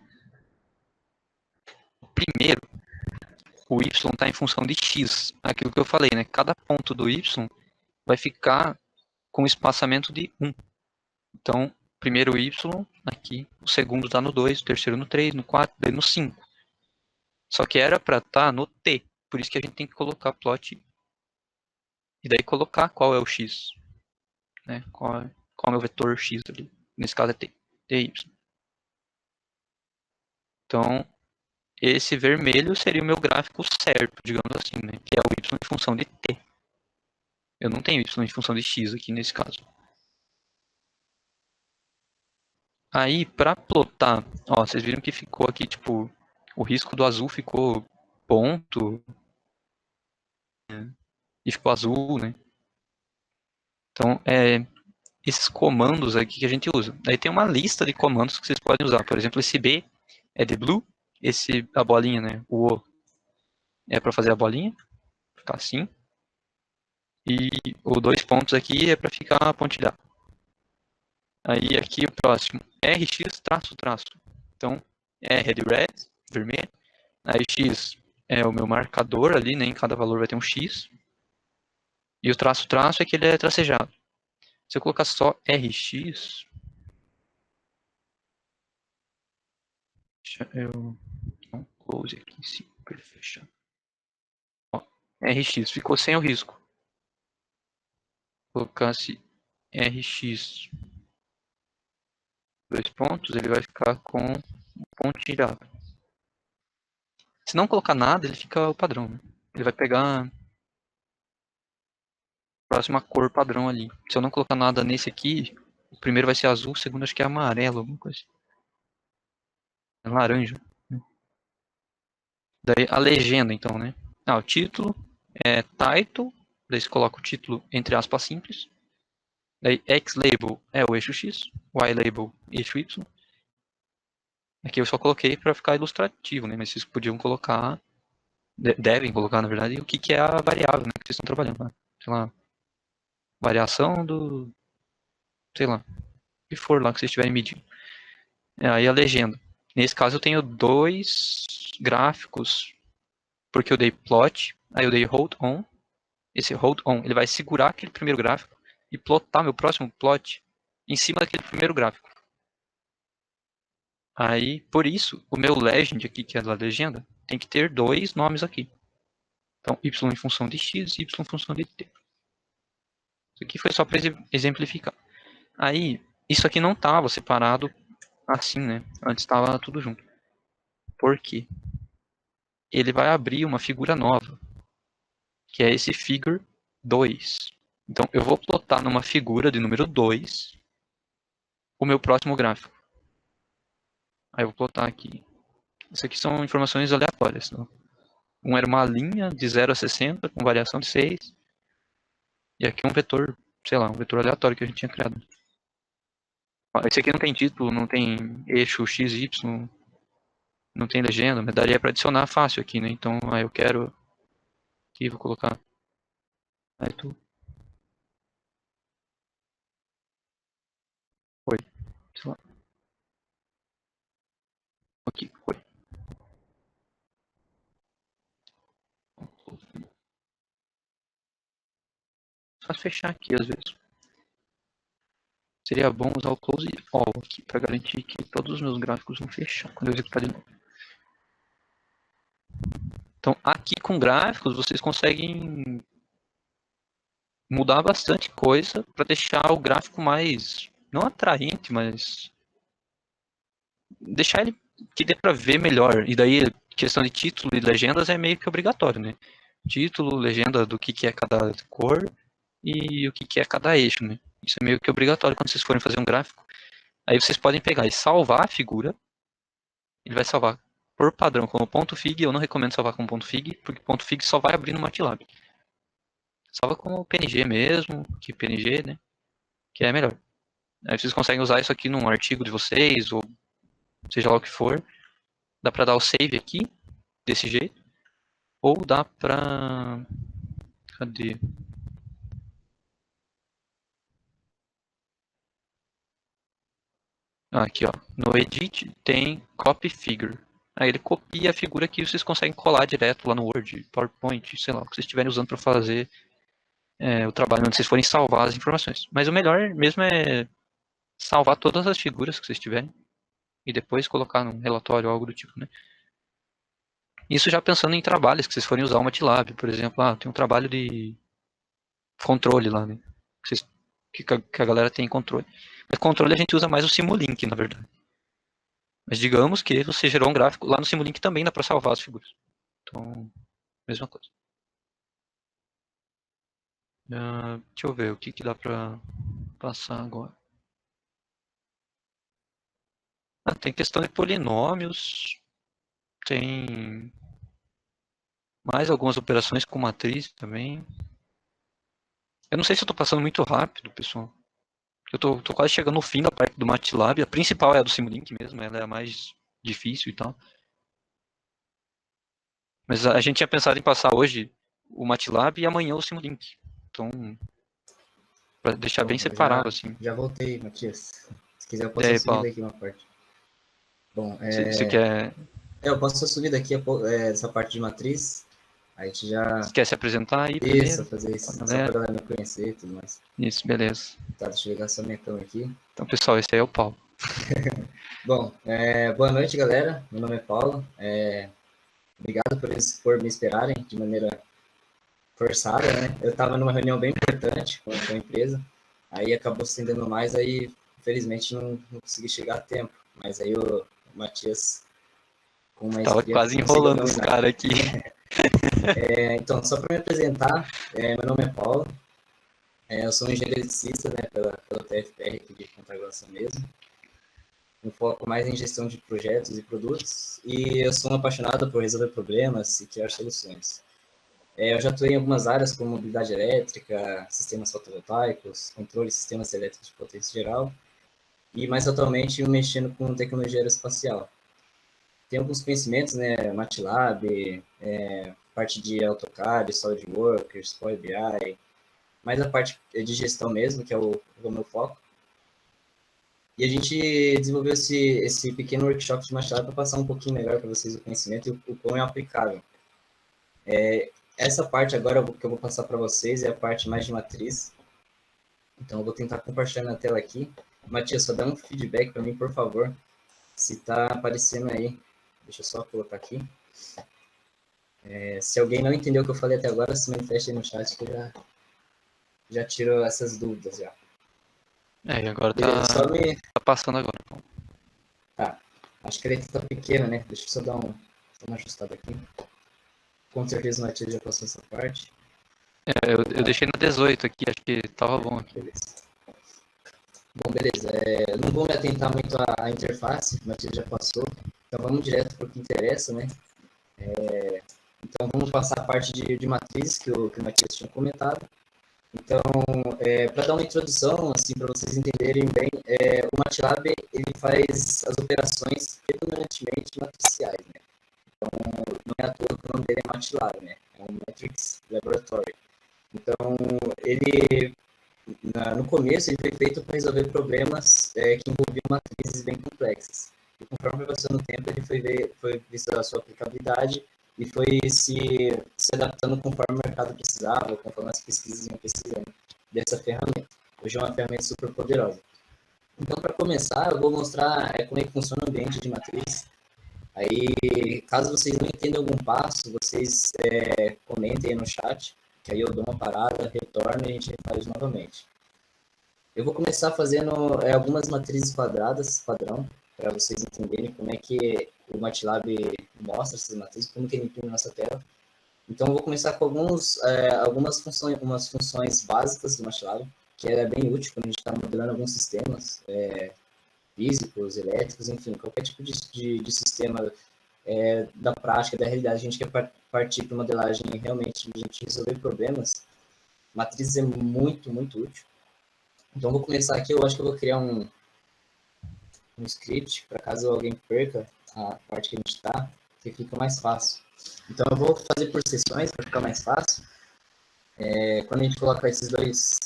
Primeiro, o y está em função de x. Aquilo que eu falei, né? Cada ponto do y vai ficar com espaçamento de 1. Então, primeiro o y aqui, o segundo está no 2, o terceiro no 3, no 4, daí no 5. Só que era para estar no t. Por isso que a gente tem que colocar plot e daí colocar qual é o x. Né? Qual é o meu vetor x ali. Nesse caso é t, ty. Então, esse vermelho seria o meu gráfico certo, digamos assim, né? Que é o y em função de t. Eu não tenho y em função de x aqui nesse caso. Aí, para plotar, ó, vocês viram que ficou aqui, tipo, o risco do azul ficou ponto, né? E ficou azul, né? Então, esses comandos aqui que a gente usa. Aí tem uma lista de comandos que vocês podem usar. Por exemplo, esse B é de blue, a bolinha, né? O O é para fazer a bolinha, ficar assim. E o 2 pontos aqui é para ficar pontilhado. Aí aqui o próximo, RX traço traço. Então, R é de red, vermelho. Aí X é o meu marcador ali, né? Em cada valor vai ter um X. E o traço traço é que ele é tracejado. Se eu colocar só RX, deixa eu dar um close aqui em cima para ele fechar. Ó, RX ficou sem o risco. Colocasse RX 2 pontos, ele vai ficar com um pontilhado. Se não colocar nada, ele fica o padrão. Né? Ele vai pegar a próxima cor padrão ali. Se eu não colocar nada nesse aqui, o primeiro vai ser azul, o segundo acho que é amarelo, alguma coisa. É laranja. Né? Daí a legenda, então, né? O título é title, daí você coloca o título entre aspas simples. Daí X-label é o eixo X, Y-label eixo Y. Aqui eu só coloquei para ficar ilustrativo, né? Mas vocês podiam colocar, devem colocar, na verdade, o que é a variável, né? Que vocês estão trabalhando. Né? Sei lá, variação do, sei lá, o que for lá que vocês estiverem medindo. Aí a legenda. Nesse caso eu tenho 2 gráficos, porque eu dei plot, aí eu dei hold on. Esse hold on, ele vai segurar aquele primeiro gráfico e plotar meu próximo plot em cima daquele primeiro gráfico. Aí, por isso, o meu legend aqui, que é a legenda, tem que ter 2 nomes aqui. Então, y em função de x e y em função de t. Isso aqui foi só para exemplificar. Aí, isso aqui não estava separado assim, né? Antes estava tudo junto. Por quê? ele vai abrir uma figura nova, que é esse figure 2. Então, eu vou plotar numa figura de número 2 o meu próximo gráfico. Aí eu vou plotar aqui. Isso aqui são informações aleatórias. Então, um era uma linha de 0 a 60 com variação de 6. E aqui um vetor, sei lá, um vetor aleatório que a gente tinha criado. Esse aqui não tem título, não tem eixo x, y, não tem legenda, mas daria para adicionar fácil aqui, né? Então, aí eu quero aqui, vou colocar. Aí tu. Foi. Sei lá. Aqui, foi. Só fechar aqui às vezes. Seria bom usar o close all aqui para garantir que todos os meus gráficos vão fechar quando eu executar de novo. Então, aqui com gráficos, vocês conseguem mudar bastante coisa para deixar o gráfico mais, não atraente, mas deixar ele que dê para ver melhor. E daí, questão de título e legendas é meio que obrigatório, né? Título, legenda do que é cada cor e o que é cada eixo, né? Isso é meio que obrigatório quando vocês forem fazer um gráfico. Aí vocês podem pegar e salvar a figura. Ele vai salvar por padrão como .fig. Eu não recomendo salvar como .fig, porque .fig só vai abrir no MATLAB. Salva como PNG mesmo, que PNG, né? Que é melhor. Aí vocês conseguem usar isso aqui num artigo de vocês, ou seja lá o que for. Dá pra dar o save aqui, desse jeito. Ou dá pra... Cadê? Aqui, ó. No Edit tem Copy Figure. Aí ele copia a figura que vocês conseguem colar direto lá no Word, PowerPoint, sei lá, o que vocês estiverem usando para fazer o trabalho, onde vocês forem salvar as informações. Mas o melhor mesmo é salvar todas as figuras que vocês tiverem e depois colocar num relatório ou algo do tipo, né? Isso já pensando em trabalhos que vocês forem usar o MATLAB, por exemplo, tem um trabalho de controle lá, né? Que a galera tem controle. Mas controle a gente usa mais o Simulink, na verdade. Mas digamos que você gerou um gráfico, lá no Simulink também dá para salvar as figuras. Então, mesma coisa. Deixa eu ver o que dá para passar agora. Tem questão de polinômios, tem mais algumas operações com matriz também. Eu não sei se eu estou passando muito rápido, pessoal. Eu tô quase chegando no fim da parte do MATLAB. A principal é a do Simulink mesmo, ela é a mais difícil e tal. Mas a gente tinha pensado em passar hoje o MATLAB e amanhã o Simulink. Então, para deixar bem separado, assim. Já voltei, Matias. Se quiser, eu posso E aí, assumir Paulo, daqui uma parte. Bom, você quer eu posso assumir daqui essa parte de matriz. A gente já. Você quer se apresentar aí Isso, primeiro? fazer isso. Só Galera? pra galera me conhecer e tudo mais. Isso, beleza. Tá, deixa eu ligar só minha câmera aqui. Então, pessoal, esse aí é o Paulo. Bom, boa noite, galera. Meu nome é Paulo. Obrigado por me esperarem de maneira forçada, né? Eu estava numa reunião bem importante com a empresa, aí acabou se estendendo mais, aí infelizmente não consegui chegar a tempo. Mas aí o Matias, com uma Tava quase enrolando os caras aqui. Então, só para me apresentar, meu nome é Paulo, eu sou um engenheiro eletricista, né, pela TFPR aqui de Ponta Grossa mesmo. Um foco mais em gestão de projetos e produtos, e eu sou um apaixonado por resolver problemas e criar soluções. Eu já atuei em algumas áreas como mobilidade elétrica, sistemas fotovoltaicos, controle de sistemas elétricos de potência geral, e mais atualmente mexendo com tecnologia aeroespacial. Tenho alguns conhecimentos, né, MATLAB, parte de AutoCAD, SolidWorks, Power BI, mais a parte de gestão mesmo, que é o meu foco. E a gente desenvolveu esse pequeno workshop de MATLAB para passar um pouquinho melhor para vocês o conhecimento e o quão é aplicável. Essa parte agora que eu vou passar para vocês é a parte mais de matriz. Então, eu vou tentar compartilhar na tela aqui. Matias, só dá um feedback para mim, por favor, se está aparecendo aí. Deixa eu só colocar aqui. Se alguém não entendeu o que eu falei até agora, se manifeste aí no chat que eu já tiro essas dúvidas já. Agora Beleza, tá passando agora. Tá, acho que a letra tá pequena, né? Deixa eu só dar uma ajustada aqui. Com certeza o Matheus já passou essa parte. Eu deixei na 18 aqui, acho que tava bom aqui. Beleza. Bom, beleza. Não vou me atentar muito à interface, o Matheus já passou. Então vamos direto para o que interessa, né? Então vamos passar a parte de matrizes que o Matheus tinha comentado. Então, para dar uma introdução, assim, para vocês entenderem bem, o MATLAB ele faz as operações predominantemente matriciais, né? Então, não é à toa que o nome dele é MATLAB, né? É um Matrix Laboratory. Então, ele, no começo, ele foi feito para resolver problemas que envolviam matrizes bem complexas. E conforme passou no tempo, ele foi visto a sua aplicabilidade e foi se adaptando conforme o mercado precisava, conforme as pesquisas iam precisando dessa ferramenta. Hoje é uma ferramenta super poderosa. Então, para começar, eu vou mostrar como é que funciona o ambiente de matriz. Aí, caso vocês não entendam algum passo, vocês comentem aí no chat, que aí eu dou uma parada, retorno e a gente faz novamente. Eu vou começar fazendo algumas matrizes quadradas, padrão, para vocês entenderem como é que o MATLAB mostra essas matrizes, como que ele imprime na nossa tela. Então, eu vou começar com algumas funções básicas do MATLAB, que é bem útil quando a gente está modelando alguns sistemas físicos, elétricos, enfim, qualquer tipo de sistema da prática, da realidade. A gente quer partir para modelagem realmente de a gente resolver problemas. Matrizes é muito, muito útil. Então, vou começar aqui. Eu acho que eu vou criar um script, para caso alguém perca a parte que a gente está, que fica mais fácil. Então, eu vou fazer por sessões, para ficar mais fácil. Quando a gente coloca esses dois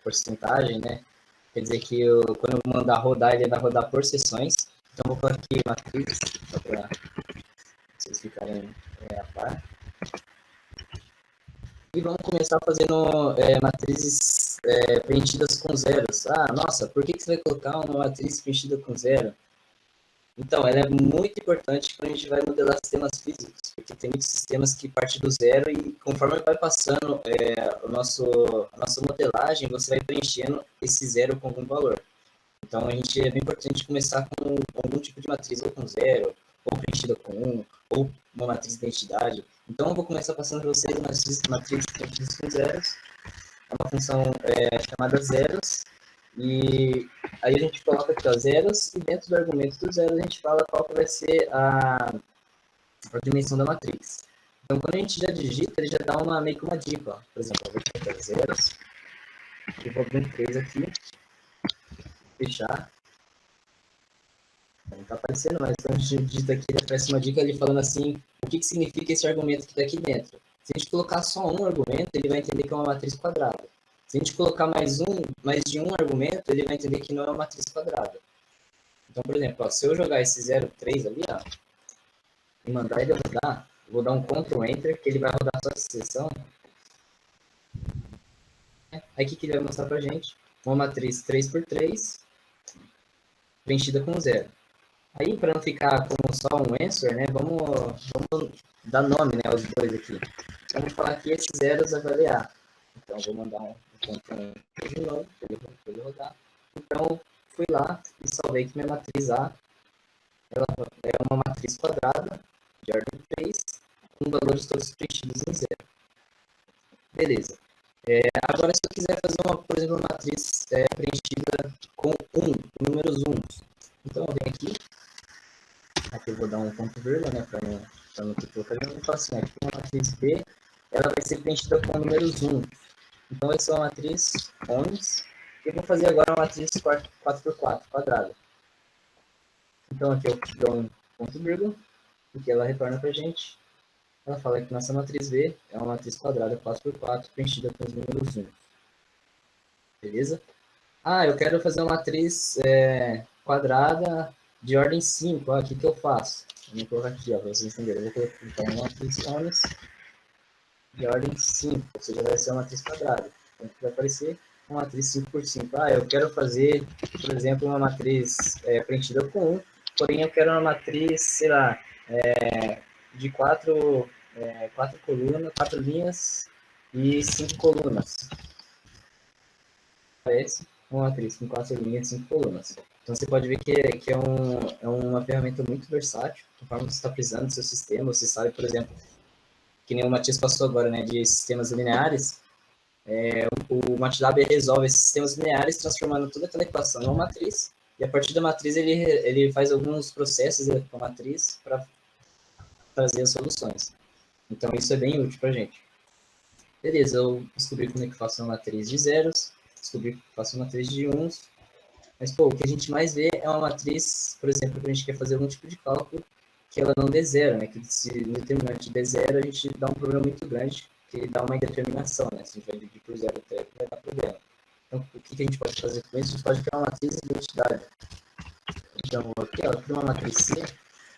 porcentagem, né, quer dizer que quando eu mandar rodar, ele vai rodar por sessões. Então, eu vou colocar aqui matriz, só para vocês ficarem a par. E vamos começar fazendo matrizes preenchidas com zeros. Ah, nossa, por que você vai colocar uma matriz preenchida com zero? Então, ela é muito importante quando a gente vai modelar sistemas físicos, porque tem muitos sistemas que partem do zero e conforme vai passando a nossa modelagem, você vai preenchendo esse zero com algum valor. Então, é bem importante começar com algum tipo de matriz, ou com zero, ou preenchida com ou uma matriz de identidade. Então, eu vou começar passando para vocês matrizes preenchidas com zeros. É uma função chamada zeros. E aí a gente coloca aqui, ó, zeros, e dentro do argumento do zero a gente fala qual que vai ser a dimensão da matriz. Então, quando a gente já digita, ele já dá meio que uma dica. Ó. Por exemplo, eu vou digitar zeros, eu vou abrir um 3 aqui, fechar. Não está aparecendo, mas quando a gente digita aqui, ele aparece uma dica ali falando assim, o que significa esse argumento que está aqui dentro. Se a gente colocar só um argumento, ele vai entender que é uma matriz quadrada. Se a gente colocar mais de um argumento, ele vai entender que não é uma matriz quadrada. Então, por exemplo, ó, se eu jogar esse 0,3 ali, ó, e mandar ele rodar, eu vou dar um Ctrl Enter, que ele vai rodar só essa seção. Aí o que ele vai mostrar pra gente? Uma matriz 3x3 preenchida com zero. Aí, para não ficar como só um answer, né, vamos dar nome, né, aos dois aqui. Vamos falar que esses zeros avaliar. Então, vou mandar um Ctrl Enter de novo, para ele rodar. Então, fui lá e salvei que minha matriz A ela é uma matriz quadrada de ordem 3, com valores todos preenchidos em zero. Beleza. Agora, se eu quiser fazer, por exemplo, uma matriz preenchida com 1, com números 1. Então, eu venho aqui eu vou dar um ponto vírgula, né, para não ter trocado. Eu falo assim, aqui uma matriz B, ela vai ser preenchida com números 1. Então, essa é uma matriz ONS. Eu vou fazer agora uma matriz 4x4, quadrada. Então, aqui eu dou um ponto vírgula, porque ela retorna para a gente. Ela fala que nossa matriz B é uma matriz quadrada 4x4 preenchida com os números 1. Beleza? Ah, eu quero fazer uma matriz quadrada de ordem 5. O que eu faço? Vou colocar aqui, para vocês entenderem. Eu vou colocar uma matriz ONS de ordem 5, ou seja, vai ser uma matriz quadrada. Então, vai aparecer uma matriz 5x5. Ah, eu quero fazer, por exemplo, uma matriz preenchida com 1, porém eu quero uma matriz, sei lá, de 4 colunas, 4 linhas e 5 colunas. Parece uma matriz com 4 linhas e 5 colunas. Então você pode ver que é uma ferramenta muito versátil, conforme você está precisando do seu sistema. Você sabe, por exemplo, que nem o Matias passou agora, né, de sistemas lineares, o MATLAB resolve esses sistemas lineares transformando toda aquela equação em uma matriz, e a partir da matriz ele faz alguns processos com a matriz para trazer as soluções. Então isso é bem útil para a gente. Beleza, eu descobri como é que faço uma matriz de zeros, descobri que faço uma matriz de uns, mas pô, o que a gente mais vê é uma matriz, por exemplo, que a gente quer fazer algum tipo de cálculo que ela não dê zero, né? Que se o determinante der zero, a gente dá um problema muito grande, que dá uma indeterminação, né? Se a gente vai dividir por zero até, vai dar problema. Então, o que a gente pode fazer com isso? A gente pode criar uma matriz de identidade. Então, aqui, ó, eu crio uma matriz C,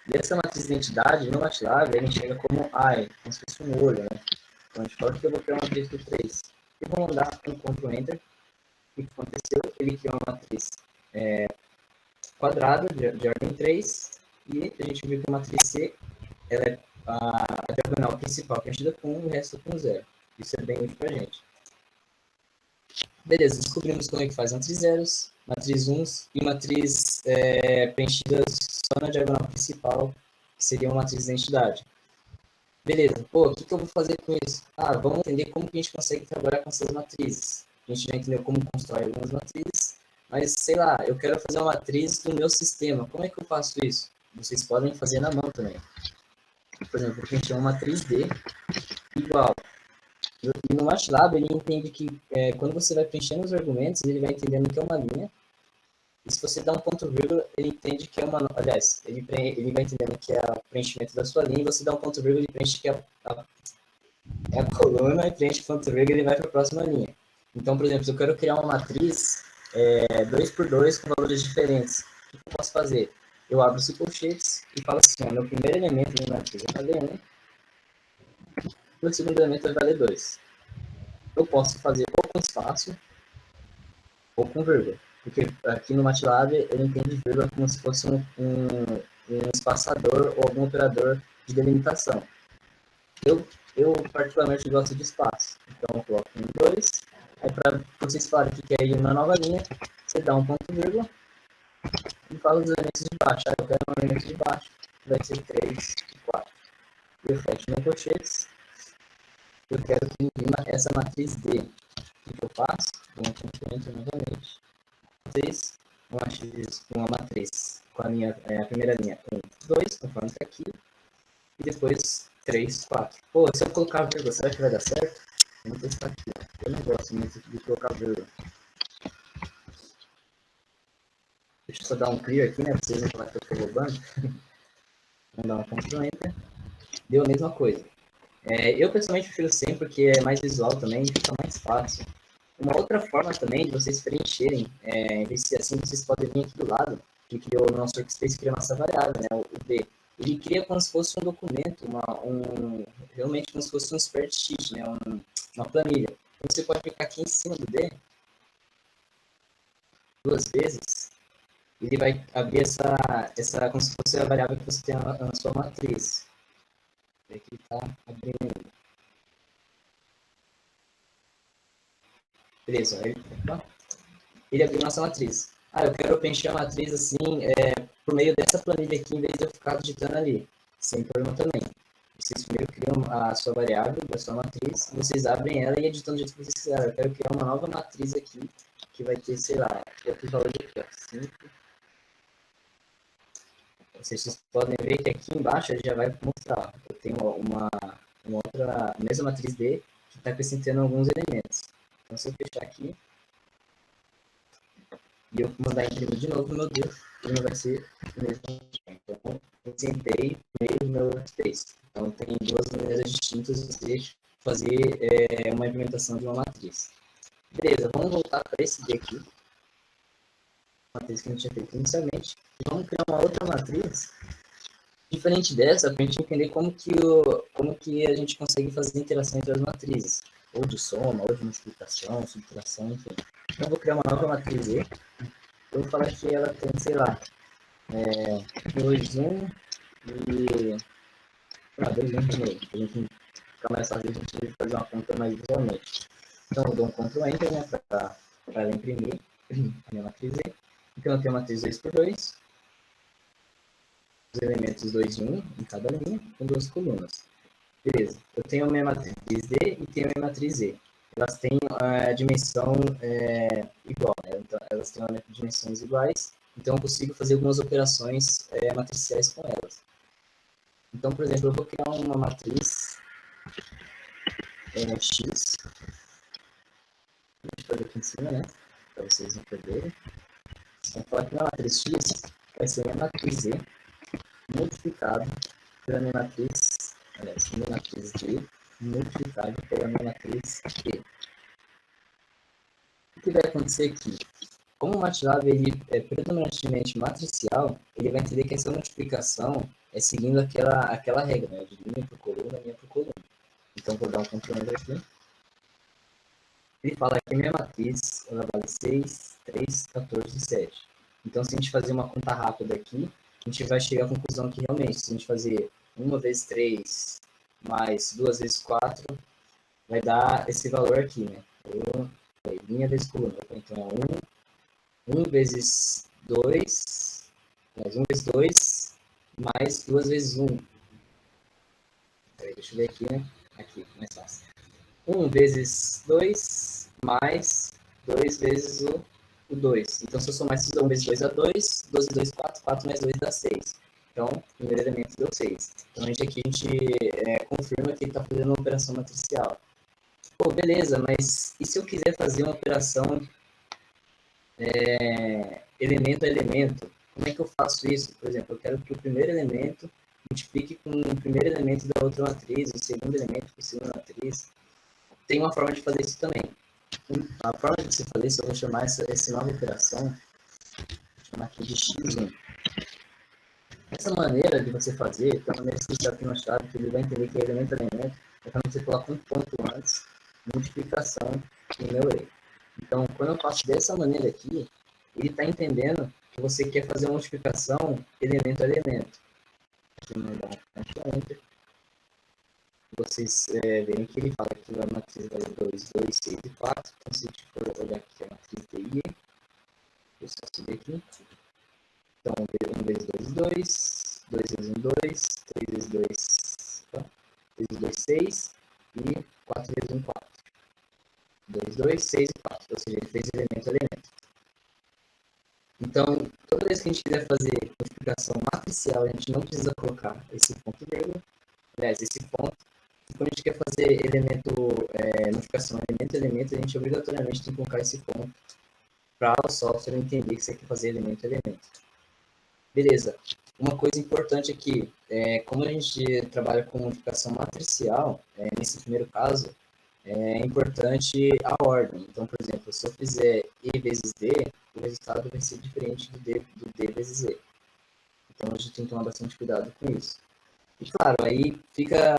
e essa matriz de identidade, no MATLAB, a gente chega como AI, como se fosse um olho, né? Então, a gente fala que eu vou criar uma matriz do 3. E vou mandar um Ctrl Enter. O que aconteceu? Ele criou uma matriz quadrada de ordem 3, e a gente viu que a matriz C ela é a diagonal principal preenchida com 1 e o resto com 0. Isso é bem útil para a gente. Beleza, descobrimos como é que faz matriz zeros, matriz uns e matriz preenchida só na diagonal principal, que seria uma matriz de identidade. Beleza, pô, o que eu vou fazer com isso? Vamos entender como que a gente consegue trabalhar com essas matrizes. A gente já entendeu como constrói algumas matrizes, mas, sei lá, eu quero fazer uma matriz do meu sistema. Como é que eu faço isso? Vocês podem fazer na mão também. Por exemplo, eu preencher uma matriz D igual. E no MATLAB, ele entende que quando você vai preenchendo os argumentos, ele vai entendendo que é uma linha. E se você dá um ponto vírgula, ele entende que é uma... Aliás, ele vai entendendo que é o preenchimento da sua linha, e você dá um ponto vírgula, ele preenche que é a coluna, e preenche ponto vírgula, ele vai para a próxima linha. Então, por exemplo, se eu quero criar uma matriz 2 por 2 com valores diferentes, o que eu posso fazer? Eu abro os colchetes e falo assim, meu primeiro elemento da matriz vai valer 1, meu segundo elemento vai valer 2. Eu posso fazer ou com espaço ou com vírgula. Porque aqui no MATLAB ele entende vírgula como se fosse um espaçador ou algum operador de delimitação. Eu particularmente gosto de espaço. Então eu coloco 1, 2. Aí para vocês falarem que quer ir uma nova linha, você dá um ponto vírgula e fala os elementos de baixo. Eu quero um elemento de baixo, vai ser 3 e 4. Eu fecho meu colchetes. Eu quero que imprima essa matriz D. O que eu faço? Dou um complemento novamente. Uma matriz com a primeira linha 1, 2, conforme está aqui, e depois 3, 4. Pô, se eu colocar vírgula, será que vai dar certo? Vamos testar aqui. Eu não gosto muito de colocar vírgula. Deixa eu só dar um clear aqui, né? Pra vocês não falarem que eu estou roubando. Vamos dar um Ctrl Enter. Deu a mesma coisa. Eu pessoalmente prefiro sempre porque é mais visual também e fica mais fácil. Uma outra forma também de vocês preencherem, assim vocês podem vir aqui do lado, que criou o nosso workspace, cria nossa variável, né, o D. Ele cria como se fosse um documento, realmente como se fosse um spreadsheet, né, uma planilha. Então, você pode clicar aqui em cima do D, 2 vezes, ele vai abrir essa como se fosse a variável que você tem na sua matriz. Aqui está abrindo. Beleza, ele abriu nossa matriz. Eu quero preencher a matriz assim, por meio dessa planilha aqui, em vez de eu ficar digitando ali. Sem problema também. Vocês primeiro criam a sua variável da sua matriz, vocês abrem ela e editam do jeito que vocês quiserem. Eu quero criar uma nova matriz aqui, que vai ter, sei lá, outros valores aqui, ó, 5. Vocês podem ver que aqui embaixo ele já vai mostrar. Eu tenho uma outra, a mesma matriz D, que está acrescentando alguns elementos. Então, se eu fechar aqui, e eu mandar imprimir de novo, meu Deus, ele não vai ser o mesmo. Então, eu sentei no meio do meu workspace. Então, tem duas maneiras distintas de você fazer uma implementação de uma matriz. Beleza, vamos voltar para esse D aqui. Matriz que a gente tinha feito inicialmente. E vamos criar uma outra matriz diferente dessa, para a gente entender como que a gente consegue fazer interação entre as matrizes. Ou de soma, ou de multiplicação, subtração, enfim. Então, eu vou criar uma nova matriz E. Eu vou falar que ela tem, sei lá, 2, 1 e... 2, 1 de novo. A gente fica mais fácil a gente fazer uma conta mais visualmente. Então, eu dou um Ctrl Enter, né, para ela imprimir a minha matriz E. Então, eu tenho a matriz 2 por 2. Os elementos 2 e 1 em cada linha, com 2 colunas. Beleza. Eu tenho a minha matriz D e tenho a minha matriz Z. Elas têm a dimensão igual, né? Então, elas têm dimensões iguais, então eu consigo fazer algumas operações matriciais com elas. Então, por exemplo, eu vou criar uma matriz X, deixa eu fazer aqui em cima, né? Para vocês entenderem. Vamos falar que minha matriz X vai ser a minha matriz Z multiplicado pela minha matriz, aliás, minha matriz D multiplicado pela minha matriz E. O que vai acontecer aqui? Como o MATLAB ele é predominantemente matricial, ele vai entender que essa multiplicação é seguindo aquela regra, né? De linha por coluna, linha por coluna. Então, vou dar um Ctrl Enter aqui. Ele fala que a minha matriz ela vale 6, 3, 14 e 7. Então, se a gente fazer uma conta rápida aqui, a gente vai chegar à conclusão que realmente, se a gente fazer 1 vezes 3 mais 2 vezes 4, vai dar esse valor aqui, né? Linha vezes coluna. Então, é 1 vezes 2, mais 1 vezes 2, mais 2 vezes 1. Peraí, deixa eu ver aqui, né? Aqui, mais fácil. 1 vezes 2, mais 2 vezes o 2. Então, se eu somar esses 1 vezes 2 dá 2, 2 vezes 2, 4, 4 mais 2 dá 6. Então, o primeiro elemento deu 6. Então, a gente confirma que ele está fazendo uma operação matricial. Pô, beleza, mas e se eu quiser fazer uma operação elemento a elemento? Como é que eu faço isso? Por exemplo, eu quero que o primeiro elemento multiplique com o primeiro elemento da outra matriz, o segundo elemento com a segunda matriz. Tem uma forma de fazer isso também. A forma de você fazer isso, eu vou chamar essa nova operação, vou chamar aqui de x1. Essa maneira de você fazer, é uma maneira especial aqui no chave, que ele vai entender que é elemento a elemento, é quando você coloca um ponto antes, multiplicação e meu array. Então, quando eu faço dessa maneira aqui, ele está entendendo que você quer fazer uma multiplicação elemento a elemento. Deixa eu mandar um Ctrl Enter. Vocês verem que ele fala que a matriz vai 2, 2, 6 e 4. Então, se a gente for olhar aqui a matriz DI, eu só subir aqui. Então, 1 vezes 2, 2, 2 vezes 1, 2, 3 vezes 2, 3 vezes 2, 6 e 4 vezes 1, 4. 2, 2, 6 e 4. Ou seja, ele fez elemento a elemento. Então, toda vez que a gente quiser fazer multiplicação matricial, a gente não precisa colocar esse ponto vírgula, aliás, esse ponto. E quando a gente quer fazer multiplicação elemento a elemento, a gente obrigatoriamente tem que colocar esse ponto para o software entender que você quer fazer elemento a elemento. Beleza. Uma coisa importante aqui, como a gente trabalha com multiplicação matricial, nesse primeiro caso, é importante a ordem. Então, por exemplo, se eu fizer E vezes D, o resultado vai ser diferente do D vezes Z. Então, a gente tem que tomar bastante cuidado com isso. E, claro, aí fica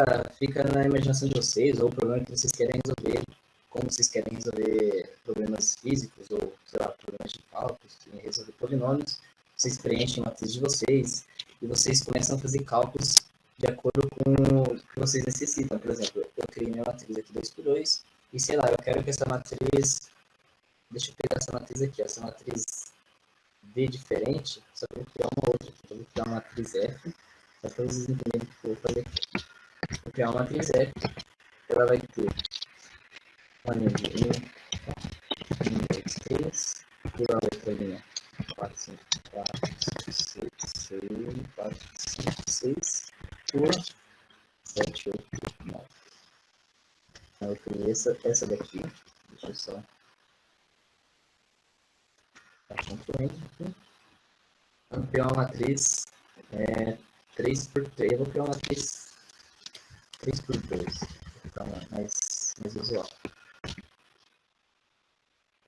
na imaginação de vocês, ou o problema que vocês querem resolver, como vocês querem resolver problemas físicos, ou, sei lá, problemas de cálculos, resolver polinômios, vocês preenchem a matriz de vocês, e vocês começam a fazer cálculos de acordo com o que vocês necessitam. Por exemplo, eu criei minha matriz aqui 2x2, e sei lá, eu quero que essa matriz, deixa eu pegar essa matriz aqui, essa matriz D diferente, só que eu vou criar uma outra aqui, então eu vou criar uma matriz F, só para vocês entenderem o que eu vou fazer aqui. Vou criar uma matriz F, ela vai ter uma linha de 1, 2, 3, pela outra linha 4, 5, 4, 5, 6, 6, 4, 5, 6, por 7, 8, 9. Então, eu criei essa daqui. Deixa eu só dar controle aqui. Vou criar uma matriz 3 por 3. Eu vou criar uma matriz 3 por 2. Vou ficar mais visual.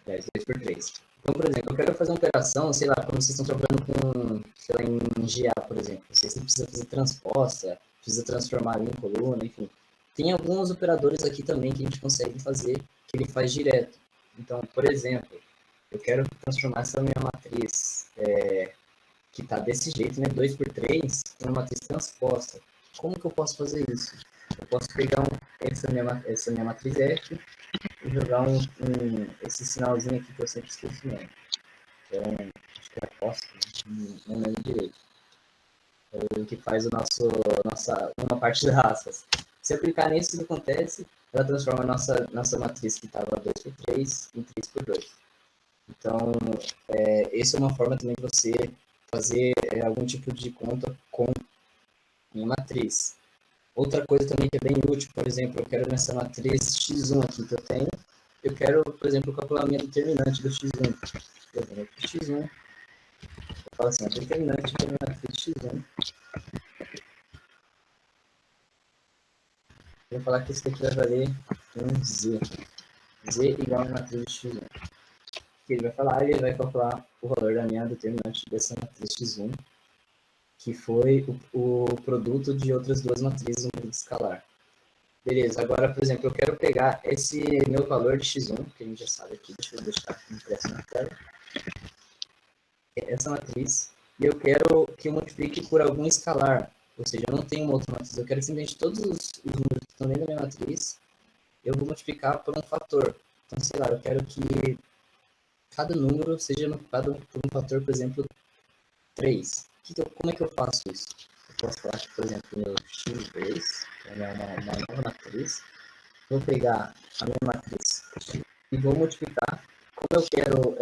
2 por 3. Então, por exemplo, eu quero fazer uma operação, sei lá, quando vocês estão trabalhando com, sei lá, em GA, por exemplo. Vocês precisam fazer transposta, precisa transformar ali em coluna, enfim. Tem alguns operadores aqui também que a gente consegue fazer, que ele faz direto. Então, por exemplo, eu quero transformar essa minha matriz, que está desse jeito, né, 2 por 3, em uma matriz transposta. Como que eu posso fazer isso? Eu posso pegar essa minha matriz F e jogar esse sinalzinho aqui que eu sempre esqueço o nome. Então, acho que é apóstolo, não lembro direito. É o que faz uma parte das aspas. Se eu clicar nisso, o que acontece? Ela transforma a nossa matriz que estava 2 por 3 em 3 por 2. Então, essa é uma forma também de você fazer algum tipo de conta com uma matriz. Outra coisa também que é bem útil, por exemplo, eu quero nessa matriz x1 aqui que eu tenho, eu quero, por exemplo, calcular a minha determinante do x1. Eu venho aqui x1, eu falo assim, a determinante da minha matriz x1. Eu vou falar que isso daqui vai valer um z. Z igual a matriz de x1. O que ele vai falar? Ele vai calcular o valor da minha determinante dessa matriz x1, que foi o produto de outras duas matrizes no período escalar. Beleza, agora, por exemplo, eu quero pegar esse meu valor de x1, que a gente já sabe aqui, deixa eu deixar impresso na tela, essa matriz, e eu quero que eu multiplique por algum escalar, ou seja, eu não tenho uma outra matriz, eu quero simplesmente todos os números que estão dentro da minha matriz, eu vou multiplicar por um fator. Então, sei lá, eu quero que cada número seja multiplicado por um fator, por exemplo, 3. Como é que eu faço isso? Eu posso falar que, por exemplo, meu x2, que é uma nova matriz, vou pegar a minha matriz e vou multiplicar. Como eu quero,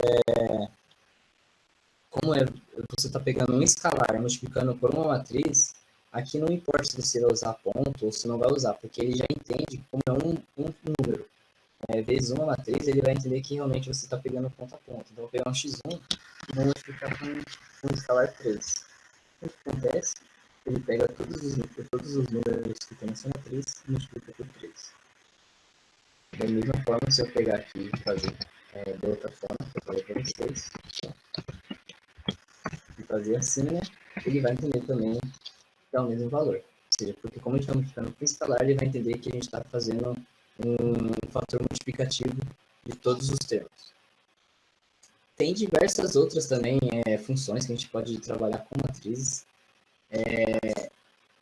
você está pegando um escalar e multiplicando por uma matriz, aqui não importa se você vai usar ponto ou se não vai usar, porque ele já entende como é um número. Vezes uma matriz, ele vai entender que realmente você está pegando ponto a ponto. Então, eu vou pegar um x1 e vou multiplicar com um escalar 3. O que acontece? Ele pega todos os números que tem nessa matriz e multiplica por 3. Da mesma forma, se eu pegar aqui e fazer de outra forma, que eu falei para vocês, e fazer assim, né, ele vai entender também que é o mesmo valor. Ou seja, porque como a gente está multiplicando por escalar, ele vai entender que a gente está fazendo um fator multiplicativo de todos os termos. Tem diversas outras também funções que a gente pode trabalhar com matrizes,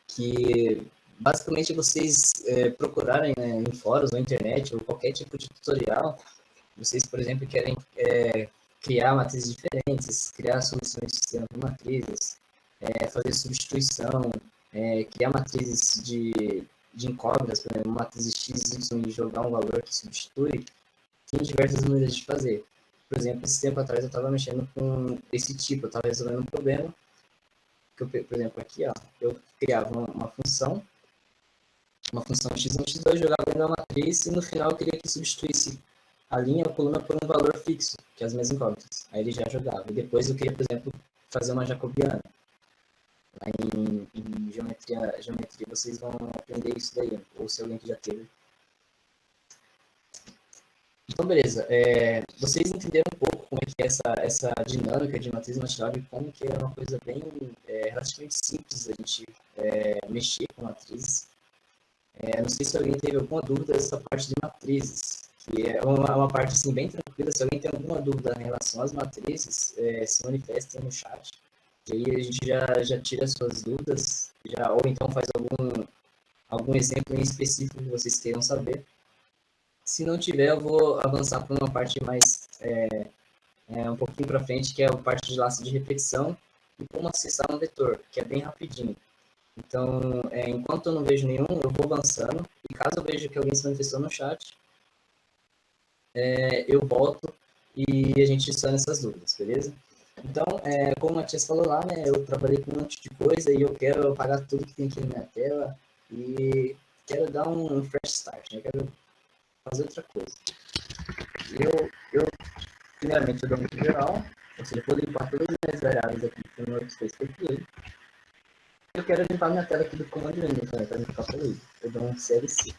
que basicamente vocês procurarem em fóruns ou internet ou qualquer tipo de tutorial, vocês, por exemplo, querem criar matrizes diferentes, criar soluções de sistema de matrizes, fazer substituição, criar matrizes de incógnitas, por exemplo, uma matriz x, y e jogar um valor que substitui, tem diversas maneiras de fazer. Por exemplo, esse tempo atrás eu estava mexendo com esse tipo, eu estava resolvendo um problema, que eu, por exemplo, aqui, ó, eu criava uma função x1, x2, jogava dentro da matriz e no final eu queria que substituísse a linha ou a coluna por um valor fixo, que é as minhas incógnitas. Aí ele já jogava. E depois eu queria, por exemplo, fazer uma jacobiana. Lá em geometria vocês vão aprender isso daí, ou se alguém que já teve. Então, beleza. Vocês entenderam um pouco como é que é essa dinâmica de matriz MATLAB e como que é uma coisa bem relativamente simples a gente mexer com matrizes. Não sei se alguém teve alguma dúvida dessa parte de matrizes, que é uma parte assim, bem tranquila. Se alguém tem alguma dúvida em relação às matrizes, se manifestem no chat. E aí a gente já tira as suas dúvidas, ou então faz algum exemplo em específico que vocês queiram saber. Se não tiver, eu vou avançar para uma parte mais um pouquinho para frente, que é a parte de laço de repetição e como acessar um vetor, que é bem rapidinho. Então, enquanto eu não vejo nenhum, eu vou avançando. E caso eu veja que alguém se manifestou no chat, eu volto e a gente sana essas dúvidas, beleza? Então, como o Matias falou lá, né, eu trabalhei com um monte de coisa e eu quero apagar tudo que tem aqui na minha tela e quero dar um fresh start, né? Quero fazer outra coisa. Primeiramente, eu dou muito geral, ou seja, eu vou limpar todas as minhas variáveis aqui no workspace que eu criei. Eu quero limpar minha tela aqui do comando Windows também, para não ficar poluído. Eu dou um CLC.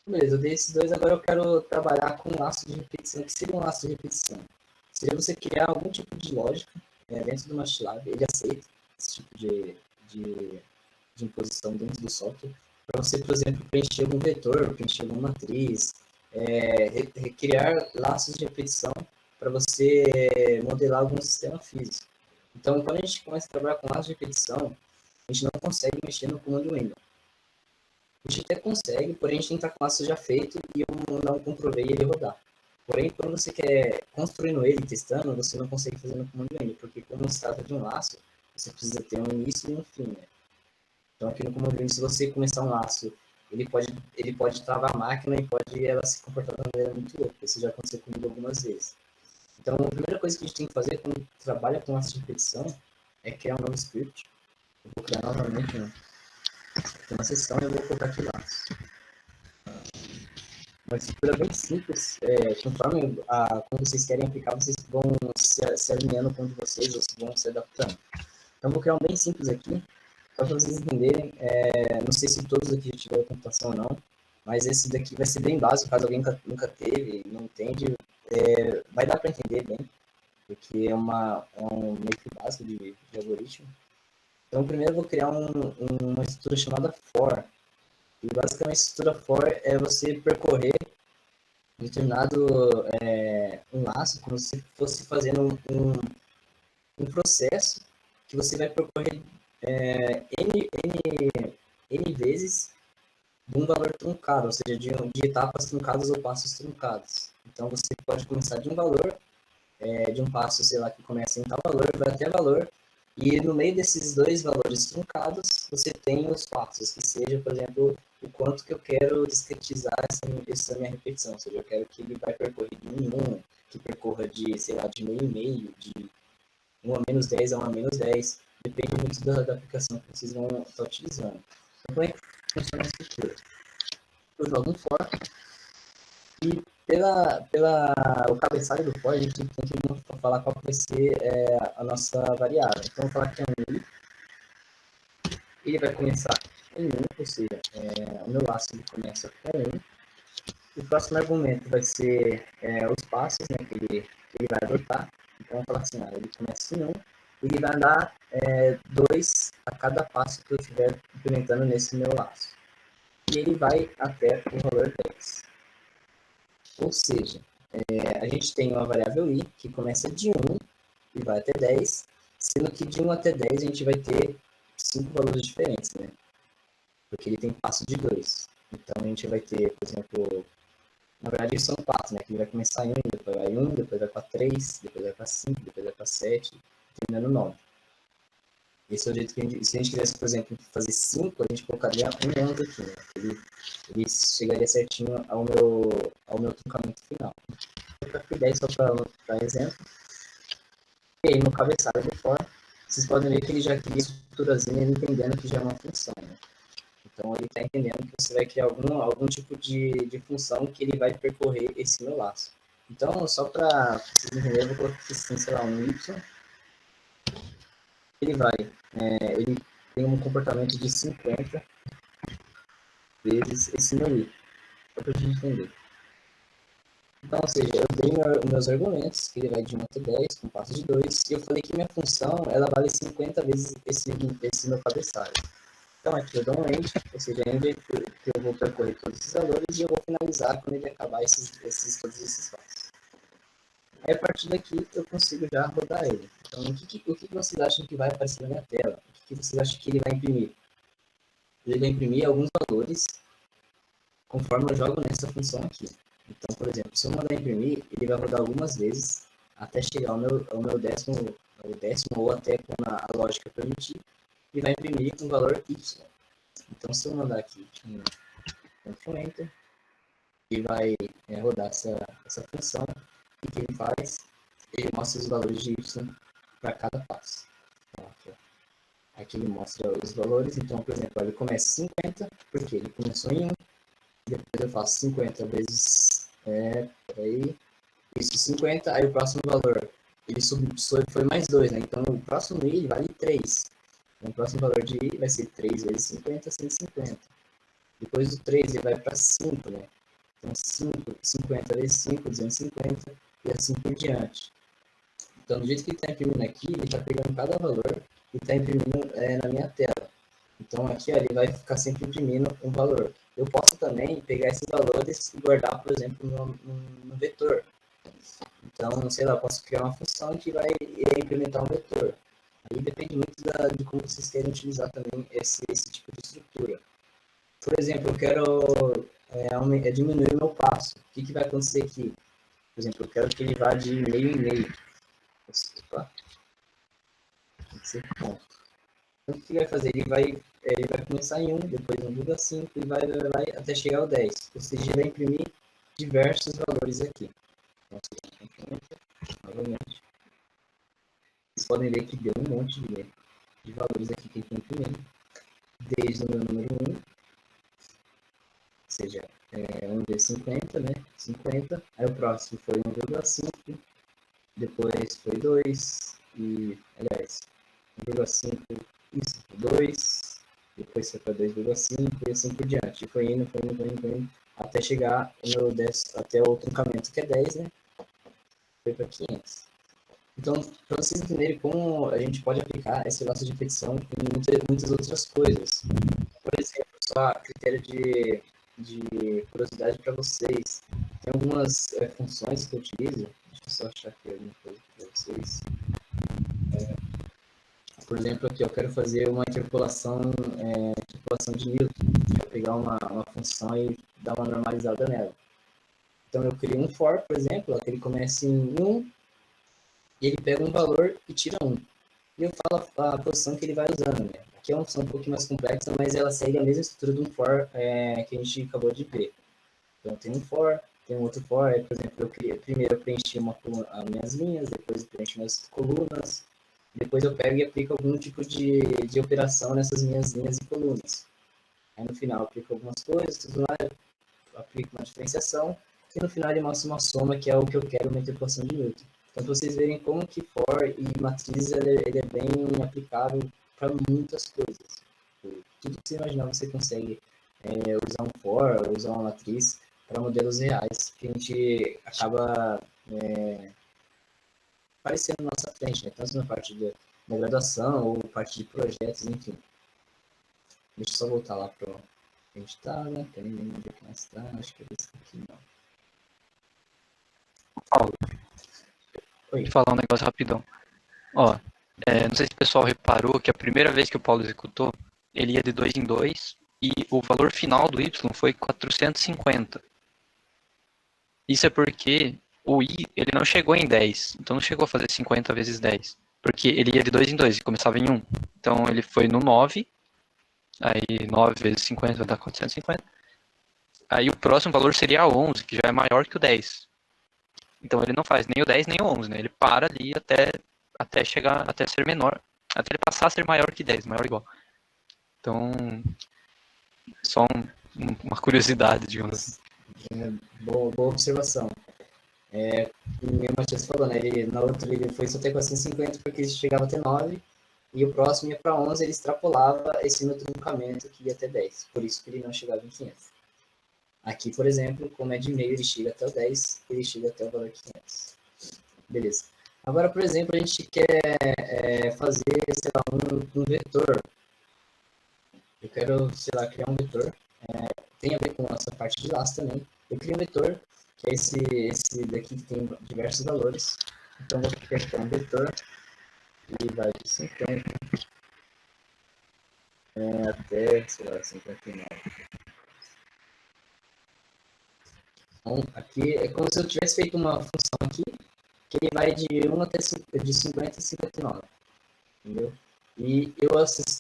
Beleza, eu dei esses dois, agora eu quero trabalhar com um laço de repetição. O que seria um laço de repetição? Seria você criar algum tipo de lógica dentro do MATLAB, ele aceita esse tipo de imposição dentro do software, para você, por exemplo, preencher algum vetor, preencher alguma matriz, recriar laços de repetição para você modelar algum sistema físico. Então, quando a gente começa a trabalhar com laços de repetição, a gente não consegue mexer no comando Windows. A gente até consegue, porém a gente tem que estar com o laço já feito e eu não comprovei ele rodar. Porém, quando você quer construindo ele, testando, você não consegue fazer no comando Windows, porque como se trata de um laço, você precisa ter um início e um fim, né? Então, aqui no comando, se você começar um laço, ele pode travar a máquina e pode ela se comportar de uma maneira muito louca. Isso já aconteceu comigo algumas vezes. Então, a primeira coisa que a gente tem que fazer quando trabalha com laço de repetição é criar um novo script. Eu vou criar novamente uma sessão e eu vou colocar aqui laço. Uma estrutura bem simples, conforme quando vocês querem aplicar, vocês vão se alinhando com o de vocês, ou vão se adaptando. Então, vou criar um bem simples aqui, só para vocês entenderem. Não sei se todos aqui já tiveram computação ou não, mas esse daqui vai ser bem básico, caso alguém nunca teve e não entende, vai dar para entender bem, porque é um meio que básico de algoritmo. Então, primeiro eu vou criar uma estrutura chamada for. E basicamente a estrutura for é você percorrer determinado um laço, como se fosse fazendo um processo que você vai percorrer N vezes de um valor truncado, ou seja, de etapas truncadas ou passos truncados. Então você pode começar de um valor, de um passo, sei lá, que começa em tal valor, vai até valor, e no meio desses dois valores truncados, você tem os passos, que seja, por exemplo, o quanto que eu quero discretizar essa minha repetição. Ou seja, eu quero que ele vai percorrer de 1 em 1, que percorra de, sei lá, de meio em meio, de 1 a menos 10 a 1 a menos 10. Depende muito da aplicação que vocês vão estar utilizando. Então, como é que funciona a estrutura? Eu jogo um for, e o cabeçalho do for, a gente tem que falar qual vai ser a nossa variável. Então, vou falar que é um i, ele vai começar em 1, ou seja, o meu laço ele começa com 1. O próximo argumento vai ser os passos, né, que ele vai adotar. Então, vou falar assim, ele começa em 1, e ele vai andar 2 a cada passo que eu estiver implementando nesse meu laço. E ele vai até o valor 10. Ou seja, a gente tem uma variável i que começa de 1 e vai até 10, sendo que de 1 até 10 a gente vai ter 5 valores diferentes, né? Porque ele tem passo de 2. Então a gente vai ter, por exemplo, na verdade são 4, né? Que ele vai começar em 1, depois vai 1, depois vai para 3, depois vai para 5, depois vai para 7, terminando 9. Esse é o jeito que se a gente quisesse, por exemplo, fazer 5, a gente colocaria um 11 aqui, né? Ele chegaria certinho ao meu truncamento final. Vou para 10 só para exemplo. E aí no cabeçalho do for, vocês podem ver que ele já cria estruturazinha entendendo que já é uma função, né? Então ele está entendendo que você vai criar algum tipo de função que ele vai percorrer esse meu laço. Então, só para vocês entenderem, eu vou colocar aqui, sei lá, um y. Ele tem um comportamento de 50 vezes esse meu i, só para a gente entender. Então, ou seja, eu dei meus argumentos, que ele vai de 1 até 10, com passo de 2, e eu falei que minha função, ela vale 50 vezes esse meu cabeçalho. Então, aqui eu dou um end, ou seja, end que eu vou percorrer todos esses valores, e eu vou finalizar quando ele acabar todos esses passos. Aí, a partir daqui, eu consigo já rodar ele. Então, o que vocês acham que vai aparecer na minha tela? O que vocês acham que ele vai imprimir? Ele vai imprimir alguns valores conforme eu jogo nessa função aqui. Então, por exemplo, se eu mandar imprimir, ele vai rodar algumas vezes até chegar ao meu décimo ou até quando a lógica permitir, e vai imprimir um valor y. Então, se eu mandar aqui um enter, ele vai rodar essa função, e o que ele faz? Ele mostra os valores de y para cada passo. Então, aqui ele mostra os valores. Então, por exemplo, ele começa 50, porque ele começou em 1, depois eu faço 50 vezes, isso 50, aí o próximo valor, ele foi mais 2, né? Então o próximo i vale 3. Então o próximo valor de i vai ser 3 vezes 50, 150. Depois do 3 ele vai para 5, né? Então 50 vezes 5, 250, e assim por diante. Então do jeito que ele está imprimindo aqui, ele está pegando cada valor e está imprimindo na minha tela. Então aqui ele vai ficar sempre imprimindo um valor. Eu posso também pegar esses valores e guardar, por exemplo, no vetor. Então, sei lá, eu posso criar uma função que vai implementar um vetor. Aí depende muito de como vocês querem utilizar também esse tipo de estrutura. Por exemplo, eu quero diminuir o meu passo. O que vai acontecer aqui? Por exemplo, eu quero que ele vá de meio em meio. Opa. Tem que ser ponto. Então, o que vai fazer? Ele vai ele vai começar em 1, depois 1,5 e vai até chegar ao 10. Ou seja, ele vai imprimir diversos valores aqui. Então, novamente, vocês podem ver que deu um monte de valores aqui que ele tem imprimido. Desde o meu número 1, ou seja, vamos ver 50, né? 50. Aí o próximo foi 1,5, depois foi 2, e, aliás, 1,5, isso, 2, depois foi para 2,5 e assim por diante. E foi indo, até chegar no 10, até o truncamento que é 10, né? Foi para 500. Então, para vocês entenderem como a gente pode aplicar esse laço de repetição em muitas outras coisas. Por exemplo, só a critério de curiosidade para vocês. Tem algumas funções que eu utilizo. Deixa eu só achar aqui alguma coisa para vocês. Por exemplo, aqui eu quero fazer uma interpolação de Newton. Quero pegar uma função e dar uma normalizada nela. Então eu crio um for, por exemplo, que ele começa em 1, e ele pega um valor e tira 1. E eu falo a posição que ele vai usando, né? Aqui é uma função um pouquinho mais complexa, mas ela segue a mesma estrutura de um for que a gente acabou de ver. Então tem um for, tem um outro for, por exemplo, primeiro eu preenchi as minhas linhas, depois eu preencho minhas colunas, depois eu pego e aplico algum tipo de operação nessas minhas linhas e colunas. Aí no final eu aplico algumas coisas, tudo lá, eu aplico uma diferenciação, e no final ele mostra uma soma, que é o que eu quero, uma interpolação de Newton. Então, para vocês verem como que for e matriz ele é bem aplicável para muitas coisas. Tudo que você imaginar, você consegue usar um for, usar uma matriz para modelos reais, que a gente acaba aparecendo na nossa frente, né? Tanto na parte da graduação ou parte de projetos, enfim. Deixa eu só voltar lá para a gente tá, né? Tem onde é que nós tá? Acho que é esse aqui, não. Paulo, Oi. vou falar um negócio rapidão. Ó, não sei se o pessoal reparou que a primeira vez que o Paulo executou, ele ia de 2 em 2 e o valor final do y foi 450. Isso é porque o i ele não chegou em 10, então não chegou a fazer 50 vezes 10, porque ele ia de 2 em 2 e começava em 1. Então ele foi no 9, aí 9 vezes 50 vai dar 450. Aí o próximo valor seria 11, que já é maior que o 10. Então ele não faz nem o 10 nem o 11, né? Ele para ali até chegar, até ser menor, até ele passar a ser maior que 10, maior ou igual. Então, só uma curiosidade, digamos assim. Boa observação. O Matias falou, né? Na outra ele foi só até 450 porque ele chegava até 9, e o próximo ia para 11, ele extrapolava esse no truncamento que ia até 10. Por isso que ele não chegava em 500. Aqui, por exemplo, como é de meio, ele chega até o 10, ele chega até o valor 500. Beleza. Agora, por exemplo, a gente quer fazer, sei lá, um vetor. Eu quero, sei lá, criar um vetor. Tem a ver com essa parte de laço também. Eu crio um vetor, que é esse daqui que tem diversos valores. Então, vou criar um vetor que vai de 50 até, sei lá, 59. Então, aqui é como se eu tivesse feito uma função aqui, que ele vai de 1 até de 50 a 59. Entendeu? E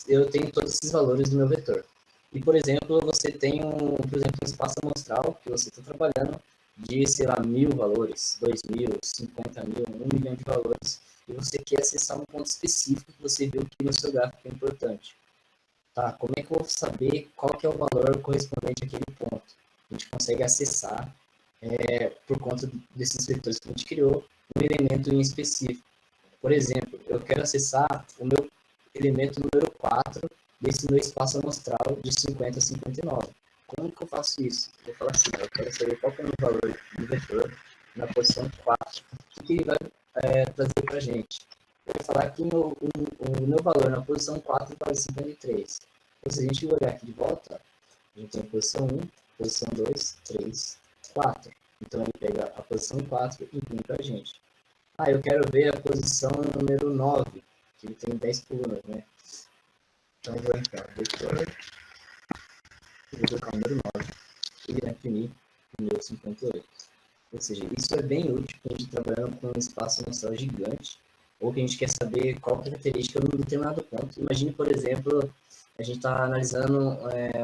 eu tenho todos esses valores do meu vetor. E, por exemplo, você tem um espaço amostral que você está trabalhando de, sei lá, 1.000 valores, 2.000, 50.000, 1 milhão de valores, e você quer acessar um ponto específico que você viu que no seu gráfico é importante. Tá, como é que eu vou saber qual que é o valor correspondente àquele ponto? A gente consegue acessar, por conta desses vetores que a gente criou, um elemento em específico. Por exemplo, eu quero acessar o meu elemento número 4 desse meu espaço amostral de 50 a 59. Como que eu faço isso? Eu vou falar assim, eu quero saber qual que é o meu valor do vetor na posição 4. O que ele vai trazer para a gente? Eu vou falar que o meu valor na posição 4 vale 53. Então, se a gente olhar aqui de volta, a gente tem a posição 1, posição 2, 3, 4. Então, ele pega a posição 4 e imprime para a gente. Eu quero ver a posição número 9, que ele tem 10 colunas, né? Então, eu vou entrar no vetor, vou colocar o número 9, e ele vai imprimir o número 58. Ou seja, isso é bem útil para a gente trabalhando com um espaço amostral gigante, ou que a gente quer saber qual característica de um determinado ponto. Imagine, por exemplo, a gente está analisando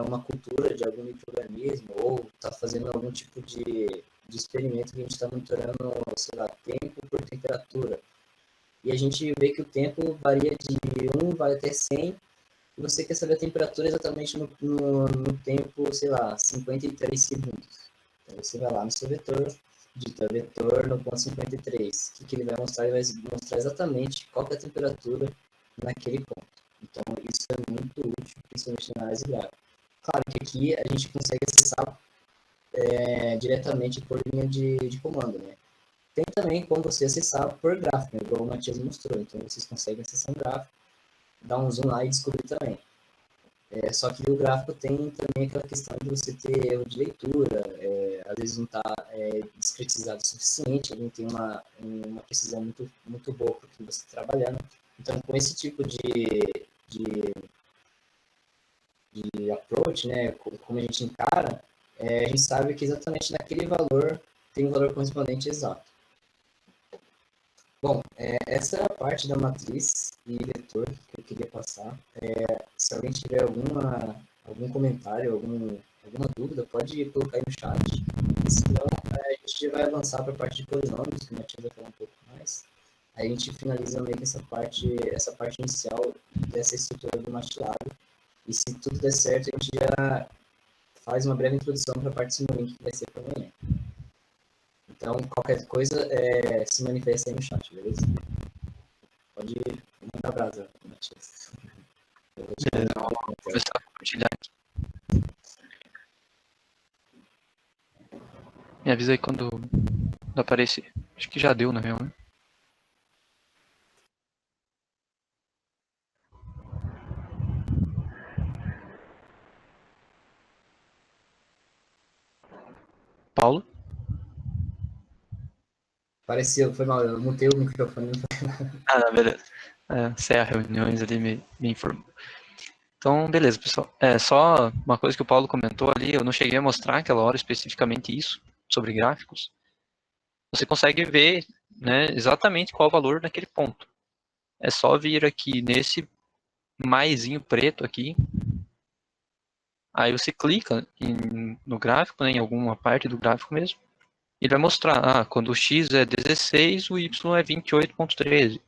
uma cultura de algum micro-organismo ou está fazendo algum tipo de experimento que a gente está monitorando, sei lá, tempo por temperatura. E a gente vê que o tempo varia de 1 vai até 100, e você quer saber a temperatura exatamente no tempo, sei lá, 53 segundos. Então você vai lá no seu vetor, digita vetor no ponto 53. O que ele vai mostrar? Ele vai mostrar exatamente qual é a temperatura naquele ponto. Então isso é muito útil, principalmente na análise gráfica. Claro que aqui a gente consegue acessar diretamente por linha de comando, né? Tem também como você acessar por gráfico, né? Igual o Matias mostrou. Então vocês conseguem acessar um gráfico, dar um zoom lá e descobrir também. Só que o gráfico tem também aquela questão de você ter erro de leitura, às vezes não está discretizado o suficiente, ele não tem uma precisão muito boa para o que você está trabalhando. Então, com esse tipo de approach, né, como a gente encara, a gente sabe que exatamente naquele valor tem um valor correspondente exato. Bom, essa é a parte da matriz e vetor que eu queria passar. Se alguém tiver algum comentário, alguma dúvida, pode colocar aí no chat. Senão, a gente vai avançar para a parte de polinômios, que o Matheus vai falar um pouco mais. Aí a gente finaliza meio que essa parte inicial dessa estrutura do MATLAB. E se tudo der certo, a gente já faz uma breve introdução para a parte de Simulink, que vai ser para amanhã. Então, qualquer coisa, se manifesta aí no chat, beleza? Pode mandar brasa, Matias. Beleza, vou começar a compartilhar aqui. Me avisa aí quando aparecer. Acho que já deu, na real, né? Paulo? Pareceu, foi mal, eu mutei o microfone. Ah, beleza. Encerra reuniões ali, me informou. Então, beleza, pessoal. Só uma coisa que o Paulo comentou ali, eu não cheguei a mostrar aquela hora especificamente isso, sobre gráficos. Você consegue ver, né, exatamente qual o valor naquele ponto. É só vir aqui nesse maisinho preto aqui, aí você clica no gráfico, né, em alguma parte do gráfico mesmo, e ele vai mostrar, quando o x é 16, o y é 28,13.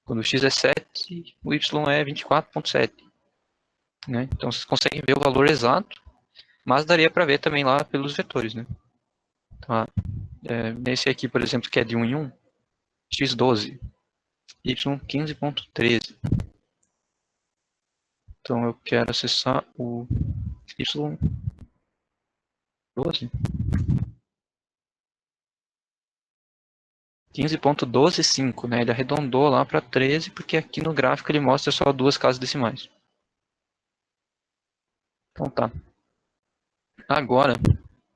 Quando o x é 7, o y é 24,7. Né? Então vocês conseguem ver o valor exato, mas daria para ver também lá pelos vetores. Né? Então, nesse aqui, por exemplo, que é de 1 em 1, x12, y 15,13. Então eu quero acessar o y12. 15,125, né? Ele arredondou lá para 13, porque aqui no gráfico ele mostra só duas casas decimais. Então tá. Agora,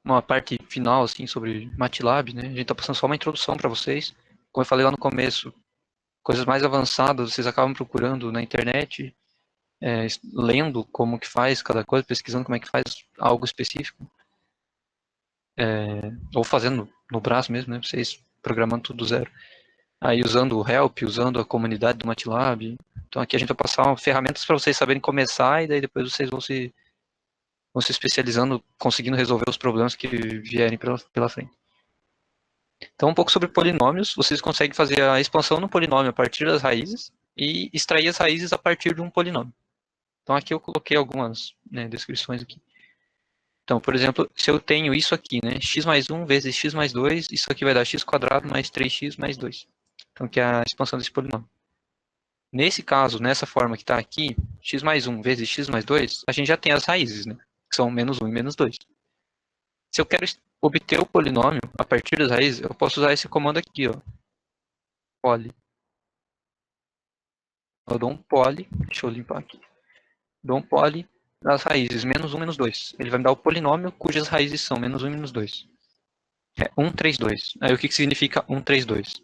uma parte final assim sobre MATLAB, né? A gente tá passando só uma introdução para vocês. Como eu falei lá no começo, coisas mais avançadas vocês acabam procurando na internet, lendo como que faz cada coisa, pesquisando como é que faz algo específico, ou fazendo no braço mesmo, né? Vocês programando tudo do zero. Aí usando o Help, usando a comunidade do MATLAB. Então aqui a gente vai passar ferramentas para vocês saberem começar e daí depois vocês vão se especializando, conseguindo resolver os problemas que vierem pela frente. Então um pouco sobre polinômios, vocês conseguem fazer a expansão no polinômio a partir das raízes e extrair as raízes a partir de um polinômio. Então aqui eu coloquei algumas, né, descrições aqui. Então, por exemplo, se eu tenho isso aqui, né, x mais 1 vezes x mais 2, isso aqui vai dar x quadrado mais 3x mais 2. Então, que é a expansão desse polinômio. Nesse caso, nessa forma que está aqui, x mais 1 vezes x mais 2, a gente já tem as raízes, né, que são menos 1 e menos 2. Se eu quero obter o polinômio a partir das raízes, eu posso usar esse comando aqui, ó, poly. Eu dou um poly, deixa eu limpar aqui. Dou um poly das raízes, menos 1, menos 2. Ele vai me dar o polinômio cujas raízes são menos 1 e menos 2. É 1, 3, 2. Aí o que significa 1, 3, 2?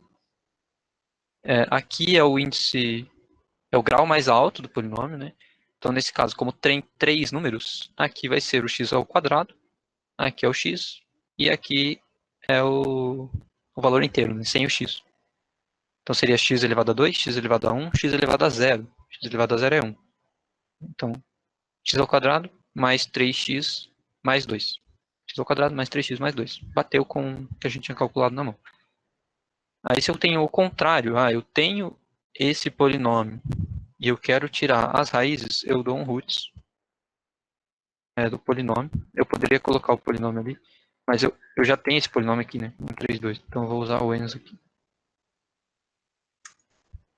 Aqui é o índice, é o grau mais alto do polinômio, né? Então, nesse caso, como tem 3 números, aqui vai ser o x ao quadrado, aqui é o x, e aqui é o valor inteiro, né? Sem o x. Então seria x elevado a 2, x elevado a 1, x elevado a 0. X elevado a 0 é 1. Então, x ao quadrado mais 3x mais 2. X ao quadrado mais 3x mais 2. Bateu com o que a gente tinha calculado na mão. Aí se eu tenho o contrário, eu tenho esse polinômio e eu quero tirar as raízes, eu dou um roots do polinômio. Eu poderia colocar o polinômio ali, mas eu já tenho esse polinômio aqui, né? 1, 3, 2. Então eu vou usar o Enzo aqui.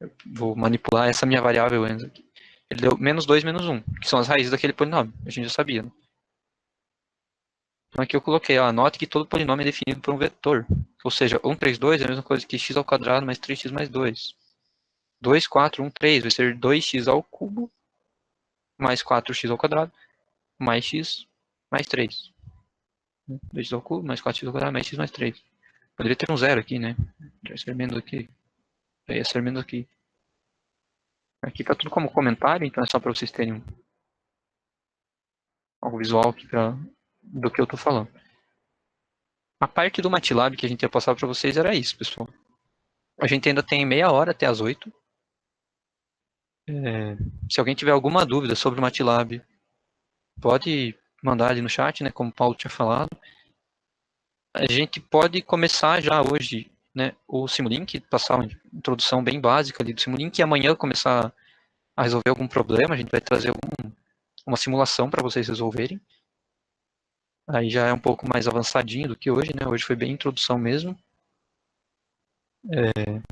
Eu vou manipular essa minha variável Enzo aqui. Ele deu menos 2, menos 1, que são as raízes daquele polinômio. A gente já sabia, né? Então aqui eu coloquei, note que todo polinômio é definido por um vetor. Ou seja, 1, 3, 2 é a mesma coisa que x ao quadrado mais 3x mais 2. 2, 4, 1, 3 vai ser 2x ao cubo mais 4x ao quadrado mais x mais 3. 2x ao cubo mais 4x ao quadrado mais x mais 3. Poderia ter um zero aqui, né? Já ia ser menos aqui. Já ia ser menos aqui. Aqui tá tudo como comentário, então é só para vocês terem algo visual aqui do que eu tô falando. A parte do MATLAB que a gente ia passar para vocês era isso, pessoal. A gente ainda tem meia hora até as 8. Se alguém tiver alguma dúvida sobre o MATLAB, pode mandar ali no chat, né, como o Paulo tinha falado. A gente pode começar já hoje, né, o Simulink, passar uma introdução bem básica ali do Simulink, e amanhã começar a resolver algum problema. A gente vai trazer uma simulação para vocês resolverem. Aí já é um pouco mais avançadinho do que hoje, né? Hoje foi bem introdução mesmo.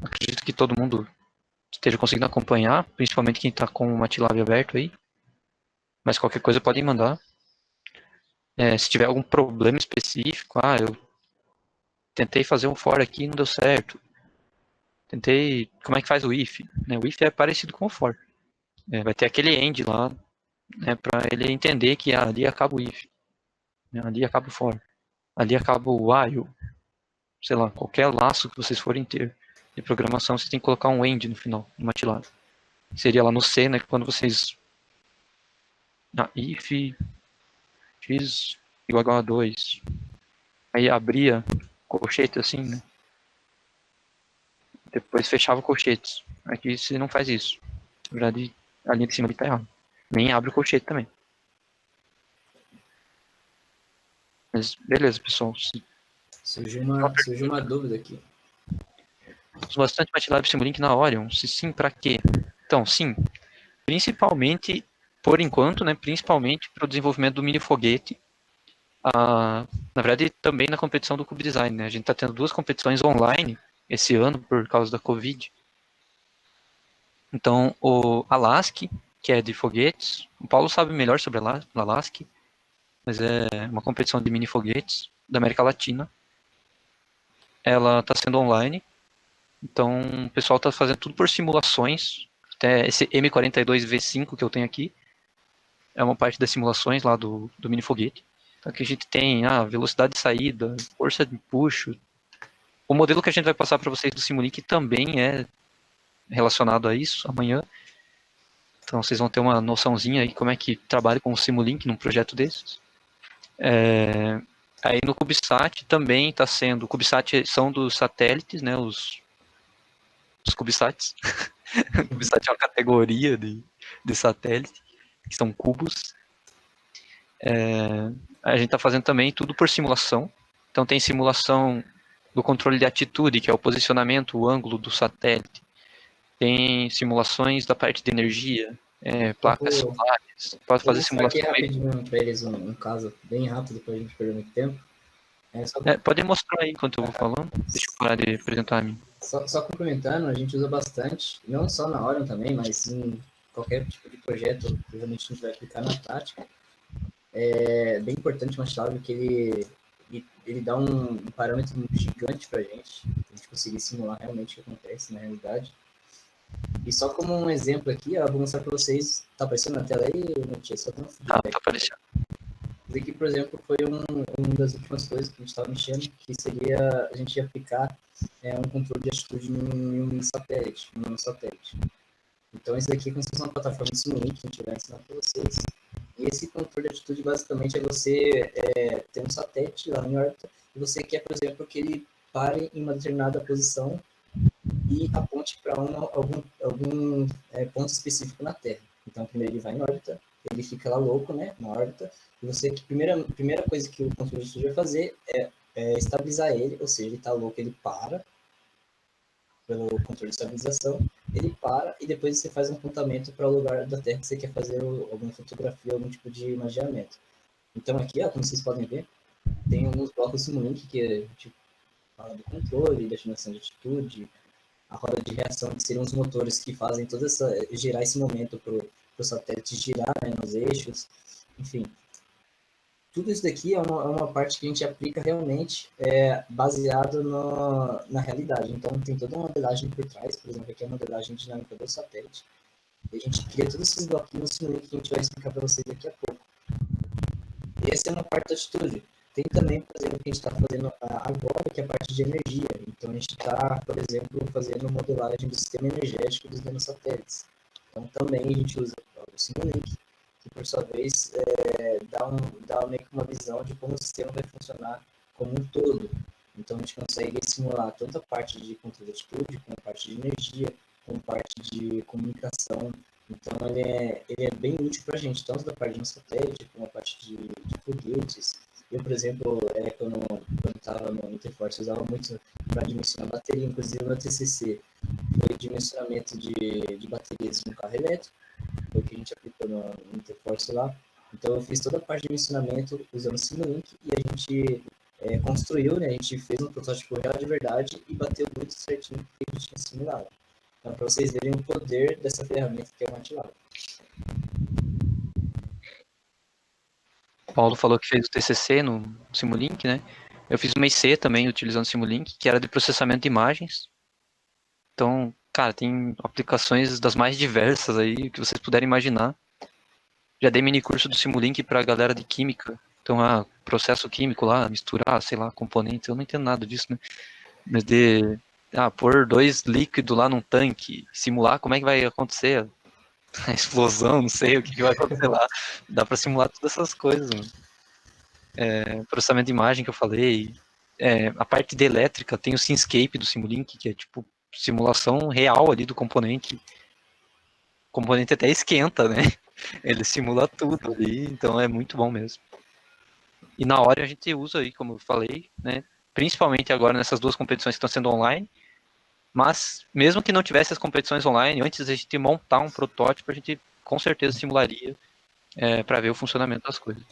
Acredito que todo mundo esteja conseguindo acompanhar, principalmente quem está com o MATLAB aberto aí. Mas qualquer coisa podem mandar. Se tiver algum problema específico, eu tentei fazer um for aqui e não deu certo. Tentei, como é que faz o if? Né? O if é parecido com o for. Vai ter aquele end lá, né, para ele entender que ali acaba o if. Né? Ali acaba o for. Ali acaba o while. Sei lá, qualquer laço que vocês forem ter de programação, vocês têm que colocar um end no final, no MATLAB. Seria lá no C, né, quando vocês... if x igual a 2. Aí abria colchete assim, né? Depois fechava colchetes. Aqui você não faz isso. Na verdade, a linha de cima ali tá errada. Nem abre o colchete também. Mas beleza, pessoal. Surgiu uma dúvida aqui. Uso bastante MATLAB Simulink na Orion. Se sim, para quê? Então, sim. Principalmente, por enquanto, né? Principalmente para o desenvolvimento do mini foguete. Na verdade, também na competição do Cube Design, né? A gente está tendo 2 competições online esse ano por causa da Covid. Então, o Alask, que é de foguetes, o Paulo sabe melhor sobre a Alask, mas é uma competição de mini foguetes da América Latina. Ela está sendo online, então o pessoal está fazendo tudo por simulações. Até esse M42V5 que eu tenho aqui é uma parte das simulações lá do mini foguete. Então aqui a gente tem velocidade de saída, força de empuxo. O modelo que a gente vai passar para vocês do Simulink também é relacionado a isso amanhã. Então vocês vão ter uma noçãozinha aí como é que trabalha com o Simulink num projeto desses. Aí no CubeSat também está sendo... O CubeSat são dos satélites, né? Os CubeSats. O CubeSat é uma categoria de satélite, que são cubos. A gente está fazendo também tudo por simulação. Então tem simulação do controle de atitude, que é o posicionamento, o ângulo do satélite. Tem simulações da parte de energia, placas solares. Pode fazer simulação aqui rapidinho para eles um caso bem rápido, para a gente perder muito tempo. Pode mostrar aí enquanto eu vou falando. Deixa eu parar de apresentar a mim. Só complementando, a gente usa bastante, não só na Orion também, mas em qualquer tipo de projeto que realmente a gente vai aplicar na prática. É bem importante o MATLAB que ele dá um parâmetro gigante para a gente conseguir simular realmente o que acontece na realidade. E só como um exemplo aqui, eu vou mostrar para vocês. Tá aparecendo na tela aí, Matias? Só tem tá aparecendo. Isso aqui, por exemplo, foi uma das últimas coisas que a gente estava mexendo, que seria a gente aplicar um controle de atitude em um satélite. Então, isso daqui é como se fosse uma plataforma de Simulink que a gente vai ensinar para vocês. E esse controle de atitude, basicamente, é você ter um satélite lá em órbita e você quer, por exemplo, que ele pare em uma determinada posição e aponte aponte para algum ponto específico na Terra. Então, primeiro ele vai em órbita, ele fica lá louco, né, na órbita, e você, primeira coisa que o controle de estúdio vai fazer é estabilizar ele, ou seja, ele está louco, ele para, pelo controle de estabilização, ele para e depois você faz um apontamento para o lugar da Terra que você quer fazer alguma fotografia, algum tipo de imageamento. Então aqui, ó, como vocês podem ver, tem alguns blocos Simulink que a gente fala do controle, da estimação de altitude, a roda de reação, que seriam os motores que fazem girar esse momento para o satélite girar, né, nos eixos, enfim. Tudo isso daqui é uma parte que a gente aplica realmente baseado na realidade. Então, tem toda uma modelagem por trás, por exemplo, aqui é a modelagem dinâmica do satélite. E a gente cria todos esses bloquinhos que a gente vai explicar para vocês daqui a pouco. E essa é uma parte da atitude. Tem também, por exemplo, o que a gente está fazendo agora, que é a parte de energia. Então, a gente está, por exemplo, fazendo modelagem do sistema energético dos nanosatélites. Então, também a gente usa o Simulink, que, por sua vez, dá meio que uma visão de como o sistema vai funcionar como um todo. Então, a gente consegue simular toda a parte de controle de atitude, com a parte de energia, com a parte de comunicação. Então, ele é bem útil para a gente, tanto da parte de um satélite, como a parte de foguetes. Eu, por exemplo, quando estava no Interforce, eu usava muito para dimensionar bateria, inclusive no TCC, foi dimensionamento de baterias no carro elétrico, foi o que a gente aplicou no Interforce lá. Então, eu fiz toda a parte de dimensionamento usando o Simulink e a gente construiu, né? A gente fez um protótipo real de verdade e bateu muito certinho o que a gente tinha simulado. Então, para vocês verem o poder dessa ferramenta que é o MATLAB. O Paulo falou que fez o TCC no Simulink, né? Eu fiz uma IC também utilizando o Simulink, que era de processamento de imagens. Então, cara, tem aplicações das mais diversas aí que vocês puderem imaginar. Já dei mini curso do Simulink pra galera de química. Então, processo químico lá, misturar, sei lá, componentes. Eu não entendo nada disso, né? Mas pôr 2 líquidos lá num tanque, simular como é que vai acontecer a explosão, não sei o que vai acontecer lá. Dá pra simular todas essas coisas, mano. Processamento de imagem que eu falei. A parte de elétrica tem o Simscape do Simulink, que é tipo simulação real ali do componente. O componente até esquenta, né? Ele simula tudo ali, então é muito bom mesmo. E na hora a gente usa aí, como eu falei, né? Principalmente agora nessas duas competições que estão sendo online. Mas mesmo que não tivesse as competições online, antes a gente montar um protótipo, a gente com certeza simularia para ver o funcionamento das coisas.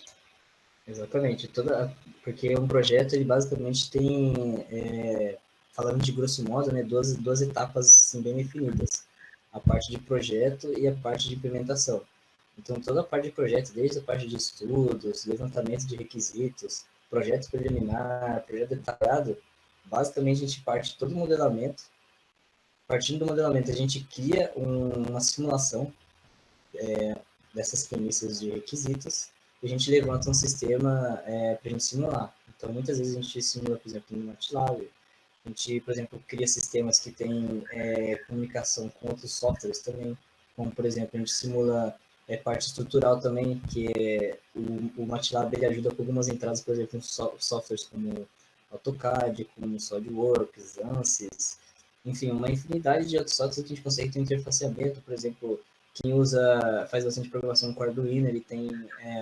Exatamente. Porque um projeto, ele basicamente tem, falando de grosso modo, né, duas etapas assim, bem definidas. A parte de projeto e a parte de implementação. Então, toda a parte de projeto, desde a parte de estudos, levantamento de requisitos, projeto preliminar, projeto detalhado, basicamente a gente parte de todo o modelamento. Partindo do modelamento, a gente cria uma simulação dessas premissas de requisitos e a gente levanta um sistema para a gente simular. Então, muitas vezes a gente simula, por exemplo, no MATLAB, a gente, por exemplo, cria sistemas que têm comunicação com outros softwares também, como, por exemplo, a gente simula parte estrutural também, que o MATLAB ele ajuda com algumas entradas, por exemplo, em softwares como AutoCAD, como SolidWorks, ANSYS, enfim, uma infinidade de outros softwares que a gente consegue ter um interfaceamento, por exemplo, quem faz bastante programação com Arduino, ele tem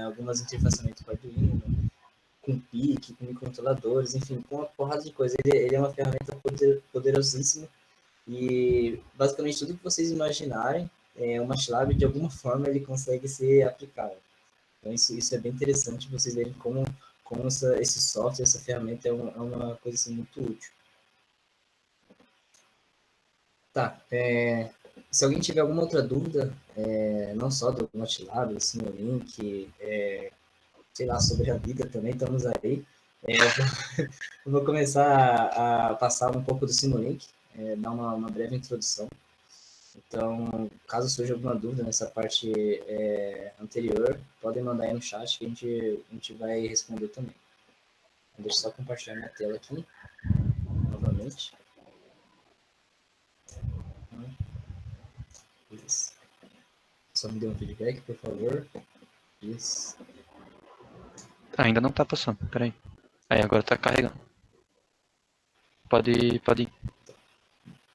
algumas interfaceamentos com Arduino, com PIC, com microcontroladores, enfim, com uma porrada de coisa. Ele é uma ferramenta poderosíssima e basicamente tudo que vocês imaginarem, o MATLAB de alguma forma ele consegue ser aplicável. Então isso é bem interessante vocês verem como esse software, essa ferramenta é uma coisa assim, muito útil. Tá, se alguém tiver alguma outra dúvida, não só do MATLAB, assim, o link, sei lá, sobre a vida também, estamos aí. Eu vou começar a passar um pouco do Simulink, dar uma breve introdução. Então, caso surja alguma dúvida nessa parte anterior, podem mandar aí no chat que a gente vai responder também. Deixa eu só compartilhar minha tela aqui, novamente. Isso. Só me dê um feedback, por favor. Isso. Ainda não tá passando, peraí. Aí agora tá carregando. Pode ir.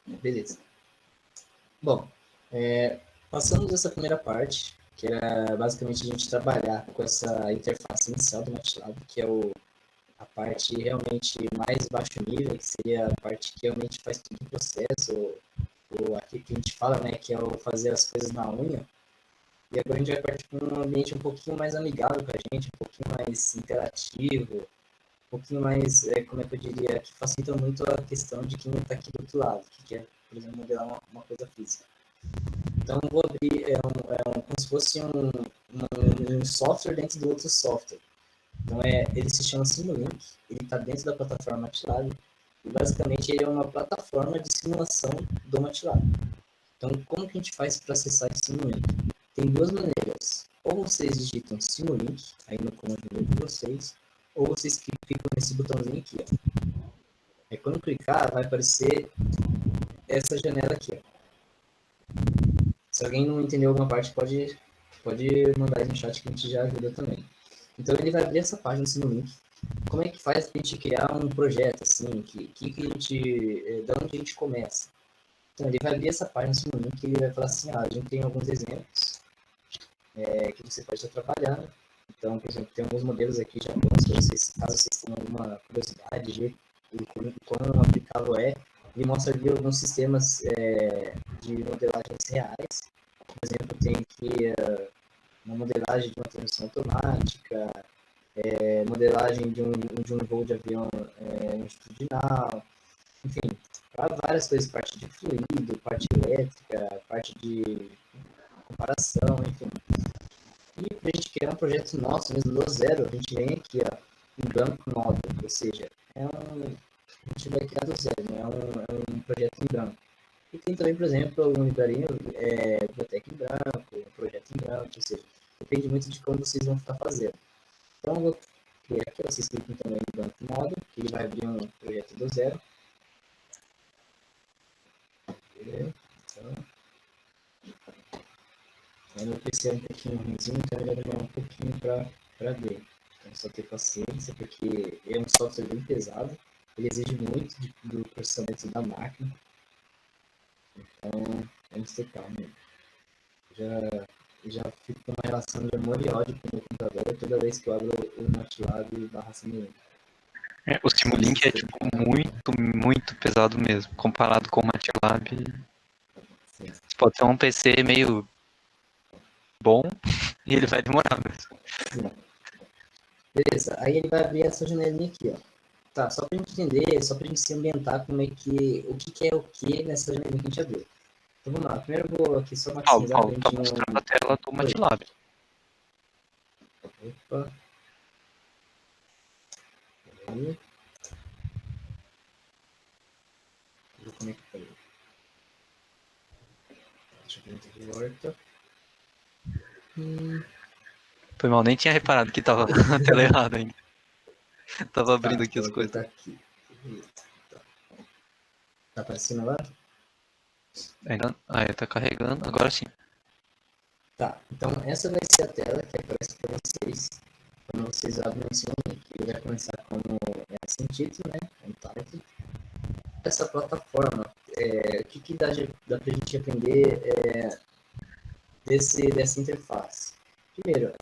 Beleza. Bom, passamos dessa primeira parte, que era basicamente a gente trabalhar com essa interface inicial do MATLAB, que é a parte realmente mais baixo nível, que seria a parte que realmente faz todo o processo, ou aqui que a gente fala, né, que é o fazer as coisas na unha. E agora a gente vai partir para um ambiente um pouquinho mais amigável para a gente, um pouquinho mais interativo, um pouquinho mais, como é que eu diria, que facilita muito a questão de quem está aqui do outro lado, que quer, por exemplo, modelar uma coisa física. Então, vou abrir, como se fosse um software dentro do outro software. Então, ele se chama Simulink, ele está dentro da plataforma MATLAB, e basicamente ele é uma plataforma de simulação do MATLAB. Então, como que a gente faz para acessar esse Simulink? Tem duas maneiras. Ou vocês digitam Simulink aí no comando de vocês, ou vocês clicam nesse botãozinho aqui. Ó. Aí, quando clicar, vai aparecer essa janela aqui. Ó. Se alguém não entendeu alguma parte, pode mandar aí no chat que a gente já ajuda também. Então, ele vai abrir essa página do Simulink. Como é que faz para a gente criar um projeto assim? Que a gente, da onde a gente começa? Então, ele vai abrir essa página do Simulink e ele vai falar assim, a gente tem alguns exemplos que você pode estar trabalhando. Então, por exemplo, tem alguns modelos aqui já bons para vocês, caso vocês tenham alguma curiosidade de ver quão aplicável é. Ele mostra ali alguns sistemas de modelagens reais. Por exemplo, tem aqui uma modelagem de uma transmissão automática, modelagem de um voo de avião longitudinal, enfim, para várias coisas, parte de fluido, parte elétrica, parte de comparação, enfim. E para a gente criar um projeto nosso, mesmo do zero, a gente vem aqui, ó, em branco modo, ou seja, a gente vai criar do zero, né? É um projeto em branco. E tem também, por exemplo, um livrarinho, biblioteca em branco, um projeto em branco, ou seja, depende muito de como vocês vão estar fazendo. Então, eu vou criar aqui, vocês clicam também em branco modo, que ele vai abrir um projeto do zero. Então, aí meu PC é um pouquinho ruimzinho, então ele vai demorar um pouquinho para ver. Então, só ter paciência, porque é um software bem pesado, ele exige muito do processamento da máquina, então vamos ter calma. Já fico com uma relação de amor e ódio com o meu computador toda vez que eu abro o MATLAB barra Simulink. O Simulink é tipo muito pesado mesmo, comparado com o MATLAB. Sim. Pode ser um PC meio bom e ele vai demorar mesmo. Sim. Beleza, aí ele vai abrir essa janelinha aqui, ó. Tá, só pra gente entender, só pra gente se ambientar como é que, o que é o que nessa janelinha que a gente abriu. Então vamos lá, primeiro eu vou aqui só maximizar Paulo, tá mostrando a tela do MATLAB. Opa. Aí. Como é que foi? Deixa eu ver aqui de volta. Foi mal, nem tinha reparado que tava na tela errada ainda. Tava abrindo aqui as coisas. Aqui. Tá aparecendo lá? Ainda, tá carregando, agora sim. Tá, então essa vai ser a tela que aparece para vocês quando vocês abrem o Simulink. Ele vai começar como sem título, né? Um title. Essa plataforma, o que dá pra gente aprender dessa interface? Primeiro,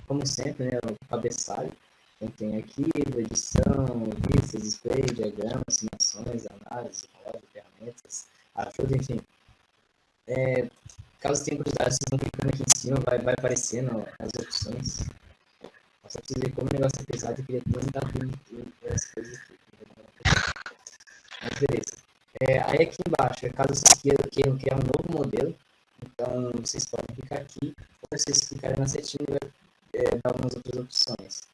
como sempre, né, o cabeçalho. Então tem aqui edição, vistas, display, diagramas, simulações, análise, roda, ferramentas, ajuda, enfim. Caso tenha curiosidade, vocês vão clicando aqui em cima, vai aparecendo as opções. Só pra vocês verem como o negócio é pesado, eu queria tentar abrir as coisas aqui. Mas beleza. Aí aqui embaixo, caso vocês queiram criar um novo modelo, então vocês podem clicar aqui, ou vocês clicarem na setinha e vai dar algumas outras opções.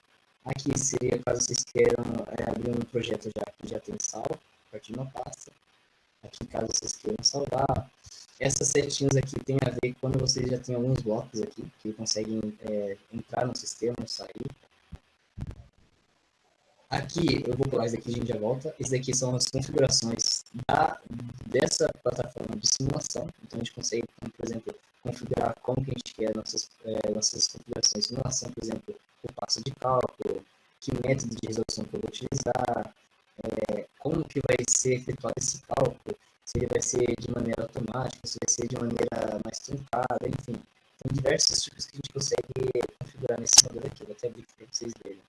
Aqui seria caso vocês queiram abrir um projeto que já tem salvo, a partir de uma pasta. Aqui caso vocês queiram salvar. Essas setinhas aqui tem a ver quando vocês já têm alguns blocos aqui, que conseguem entrar no sistema ou sair. Aqui, eu vou pular isso daqui, a gente já volta. Isso daqui são as configurações dessa plataforma de simulação. Então, a gente consegue, por exemplo, configurar como que a gente quer nossas configurações de simulação, por exemplo, o passo de cálculo, que método de resolução que eu vou utilizar, como que vai ser efetuado esse cálculo, se ele vai ser de maneira automática, se vai ser de maneira mais truncada, enfim. Tem diversos tipos que a gente consegue configurar nesse modelo aqui. Vou até abrir para vocês verem.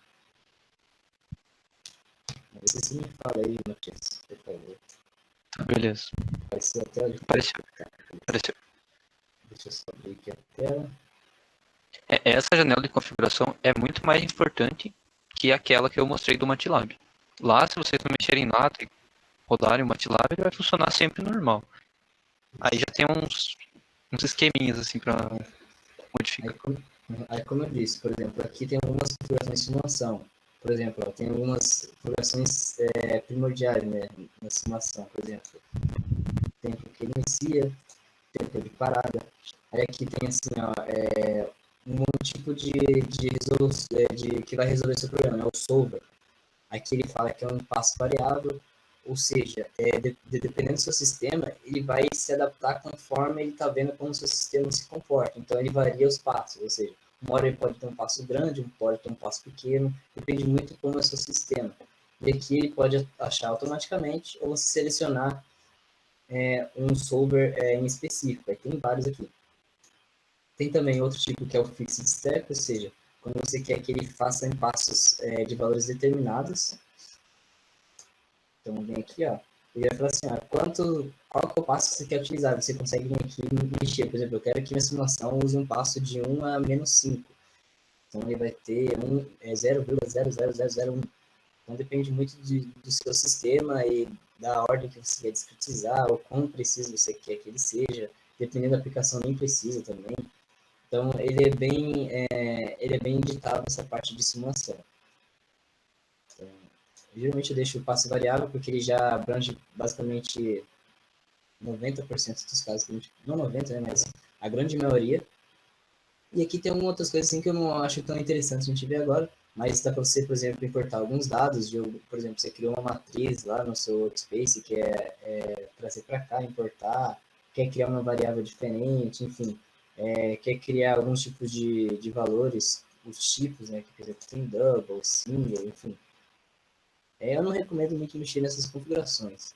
Você sim me fala aí, Matias, por favor. Tá, beleza. Apareceu a tela? Apareceu. Apareceu. Deixa eu só abrir aqui a tela. Essa janela de configuração é muito mais importante que aquela que eu mostrei do MATLAB. Lá, se vocês não mexerem em nada e rodarem o MATLAB, ele vai funcionar sempre normal. Aí já tem uns esqueminhas assim para modificar. Aí, como eu disse, por exemplo, aqui tem algumas configurações de simulação. Por exemplo, ó, tem algumas configurações primordiais, né, na simulação. Por exemplo, tempo que inicia, tempo de parada. Aí aqui tem assim, ó, um tipo de resolução que vai resolver seu problema, é o solver. Aqui ele fala que é um passo variável, ou seja, dependendo do seu sistema, ele vai se adaptar conforme ele está vendo como o seu sistema se comporta. Então, ele varia os passos, ou seja, uma hora ele pode ter um passo grande, uma pode ter um passo pequeno, depende muito de como é o seu sistema. E aqui ele pode achar automaticamente ou selecionar um solver em específico. Aí tem vários aqui. Tem também outro tipo que é o Fixed Step, ou seja, quando você quer que ele faça em passos de valores determinados. Então, vem aqui, ó. Ele vai falar assim, ó, qual que é o passo que você quer utilizar? Você consegue vir aqui e mexer. Por exemplo, eu quero que minha simulação use um passo de 1 a menos 5. Então, ele vai ter 0,00001. Então, depende muito do seu sistema e da ordem que você quer discretizar, ou quão preciso você quer que ele seja. Dependendo da aplicação, nem precisa também. Então, ele é bem editado essa parte de simulação. Então, geralmente eu deixo o passo variável, porque ele já abrange basicamente 90% dos casos, não 90%, né, mas a grande maioria. E aqui tem algumas outras coisas assim que eu não acho tão interessante a gente ver agora, mas dá para você, por exemplo, importar alguns dados, por exemplo, você criou uma matriz lá no seu workspace, que trazer para cá, importar, quer criar uma variável diferente, enfim, quer criar alguns tipos de valores, os tipos, né, que, por exemplo, tem double, single, enfim. Eu não recomendo muito mexer nessas configurações.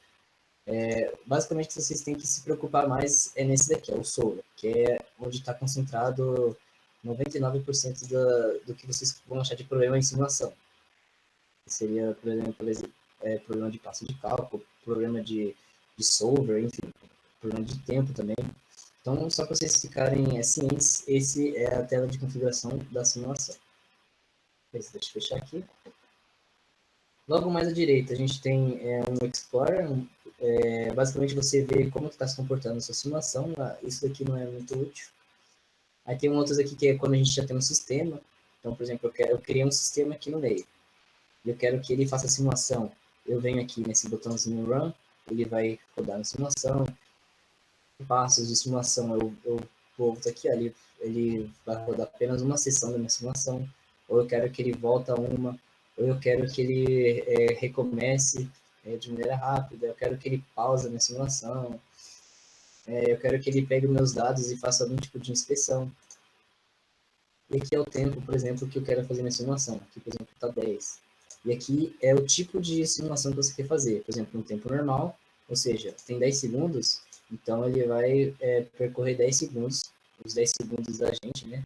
Basicamente, vocês têm que se preocupar mais nesse daqui, o Solver, que é onde está concentrado 99% do que vocês vão achar de problema em simulação. Seria, por exemplo, problema de passo de cálculo, problema de solver, enfim, problema de tempo também. Então, só para vocês ficarem cientes, esse é a tela de configuração da simulação. Deixa eu fechar aqui. Logo mais à direita, a gente tem um Explorer. Basicamente, você vê como está se comportando a sua simulação. Isso aqui não é muito útil. Aí tem outros aqui que é quando a gente já tem um sistema. Então, por exemplo, eu criei um sistema aqui no meio. E eu quero que ele faça a simulação. Eu venho aqui nesse botãozinho Run. Ele vai rodar na simulação. Passos de simulação, eu volto aqui, ali, ele vai rodar apenas uma sessão da minha simulação. Ou eu quero que ele volte a uma, ou eu quero que ele recomece de maneira rápida, eu quero que ele pause a minha simulação, eu quero que ele pegue meus dados e faça algum tipo de inspeção. E aqui é o tempo, por exemplo, que eu quero fazer minha simulação. Aqui, por exemplo, está 10. E aqui é o tipo de simulação que você quer fazer. Por exemplo, um tempo normal, ou seja, tem 10 segundos, então ele vai percorrer 10 segundos, os 10 segundos da gente, né?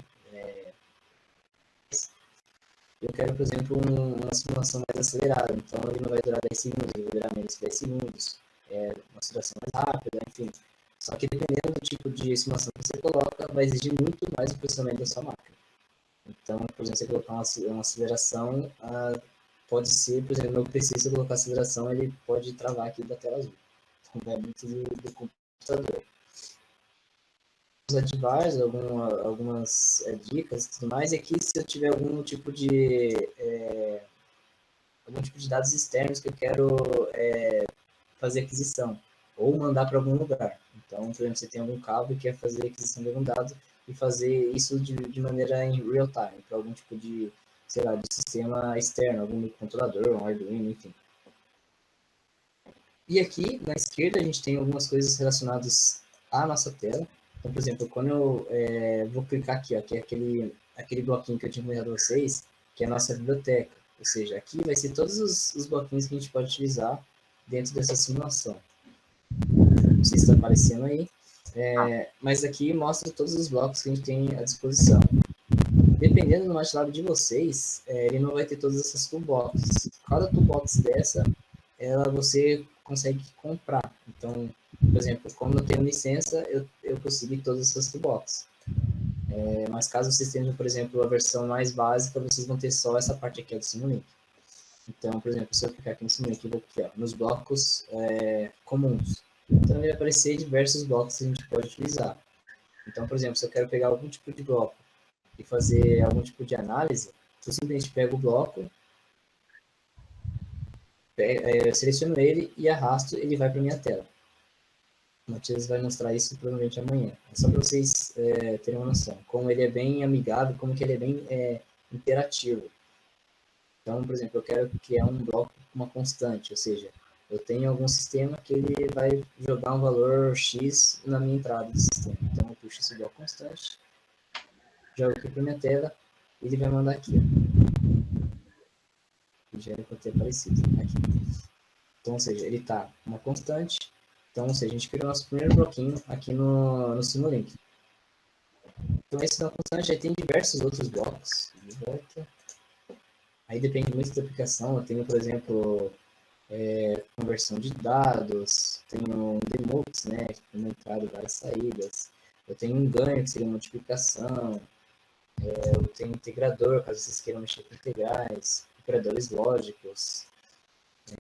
Eu quero, por exemplo, uma simulação mais acelerada, então ele não vai durar 10 segundos, ele vai durar menos de 10 segundos, uma aceleração mais rápida, enfim. Só que dependendo do tipo de simulação que você coloca, vai exigir muito mais o processamento da sua máquina. Então, por exemplo, você colocar uma aceleração, pode ser, por exemplo, no meu PC, se eu colocar aceleração, ele pode travar aqui da tela azul. Então, é muito do computador. Os advars, algumas dicas e tudo mais, e aqui se eu tiver algum tipo de dados externos que eu quero fazer aquisição, ou mandar para algum lugar. Então, por exemplo, você tem algum cabo e quer fazer aquisição de algum dado e fazer isso de maneira em real time, para algum tipo de, sei lá, de sistema externo, algum controlador, um Arduino, enfim. E aqui, na esquerda, a gente tem algumas coisas relacionadas à nossa tela. Então, por exemplo, quando eu vou clicar aqui, ó, que é aquele bloquinho que eu tinha comentado com vocês, que é a nossa biblioteca. Ou seja, aqui vai ser todos os bloquinhos que a gente pode utilizar dentro dessa simulação. não sei se está aparecendo aí, mas aqui mostra todos os blocos que a gente tem à disposição. Dependendo do MATLAB de vocês, ele não vai ter todas essas toolboxes. Cada toolbox dessa, você consegue comprar. Então, por exemplo, como eu tenho licença, eu consegui todas essas toolboxes. Mas caso vocês tenham, por exemplo, a versão mais básica, vocês vão ter só essa parte aqui do Simulink. Então, por exemplo, se eu clicar aqui no Simulink, eu vou aqui, ó, nos blocos comuns. Então, vai aparecer diversos blocos que a gente pode utilizar. Então, por exemplo, se eu quero pegar algum tipo de bloco e fazer algum tipo de análise, eu simplesmente pego o bloco, seleciono ele e arrasto, ele vai para minha tela. O Matias vai mostrar isso provavelmente amanhã. É só para vocês terem uma noção. Como ele é bem amigável, como que ele é bem interativo. Então, por exemplo, eu quero criar um bloco com uma constante, ou seja, eu tenho algum sistema que ele vai jogar um valor X na minha entrada do sistema. Então, eu puxo esse bloco constante, jogo aqui para minha tela, e ele vai mandar aqui. Já era para ter aparecido aqui. Então, ou seja, ele está uma constante. Então, ou seja, a gente criou o nosso primeiro bloquinho aqui no Simulink. Então, esse da constante já tem diversos outros blocos. De volta. Aí depende muito da aplicação. Eu tenho, por exemplo, conversão de dados, tenho um demux, né, uma entrada e várias saídas. Eu tenho um ganho, que seria multiplicação. Eu tenho integrador, caso vocês queiram mexer com integrais, operadores lógicos,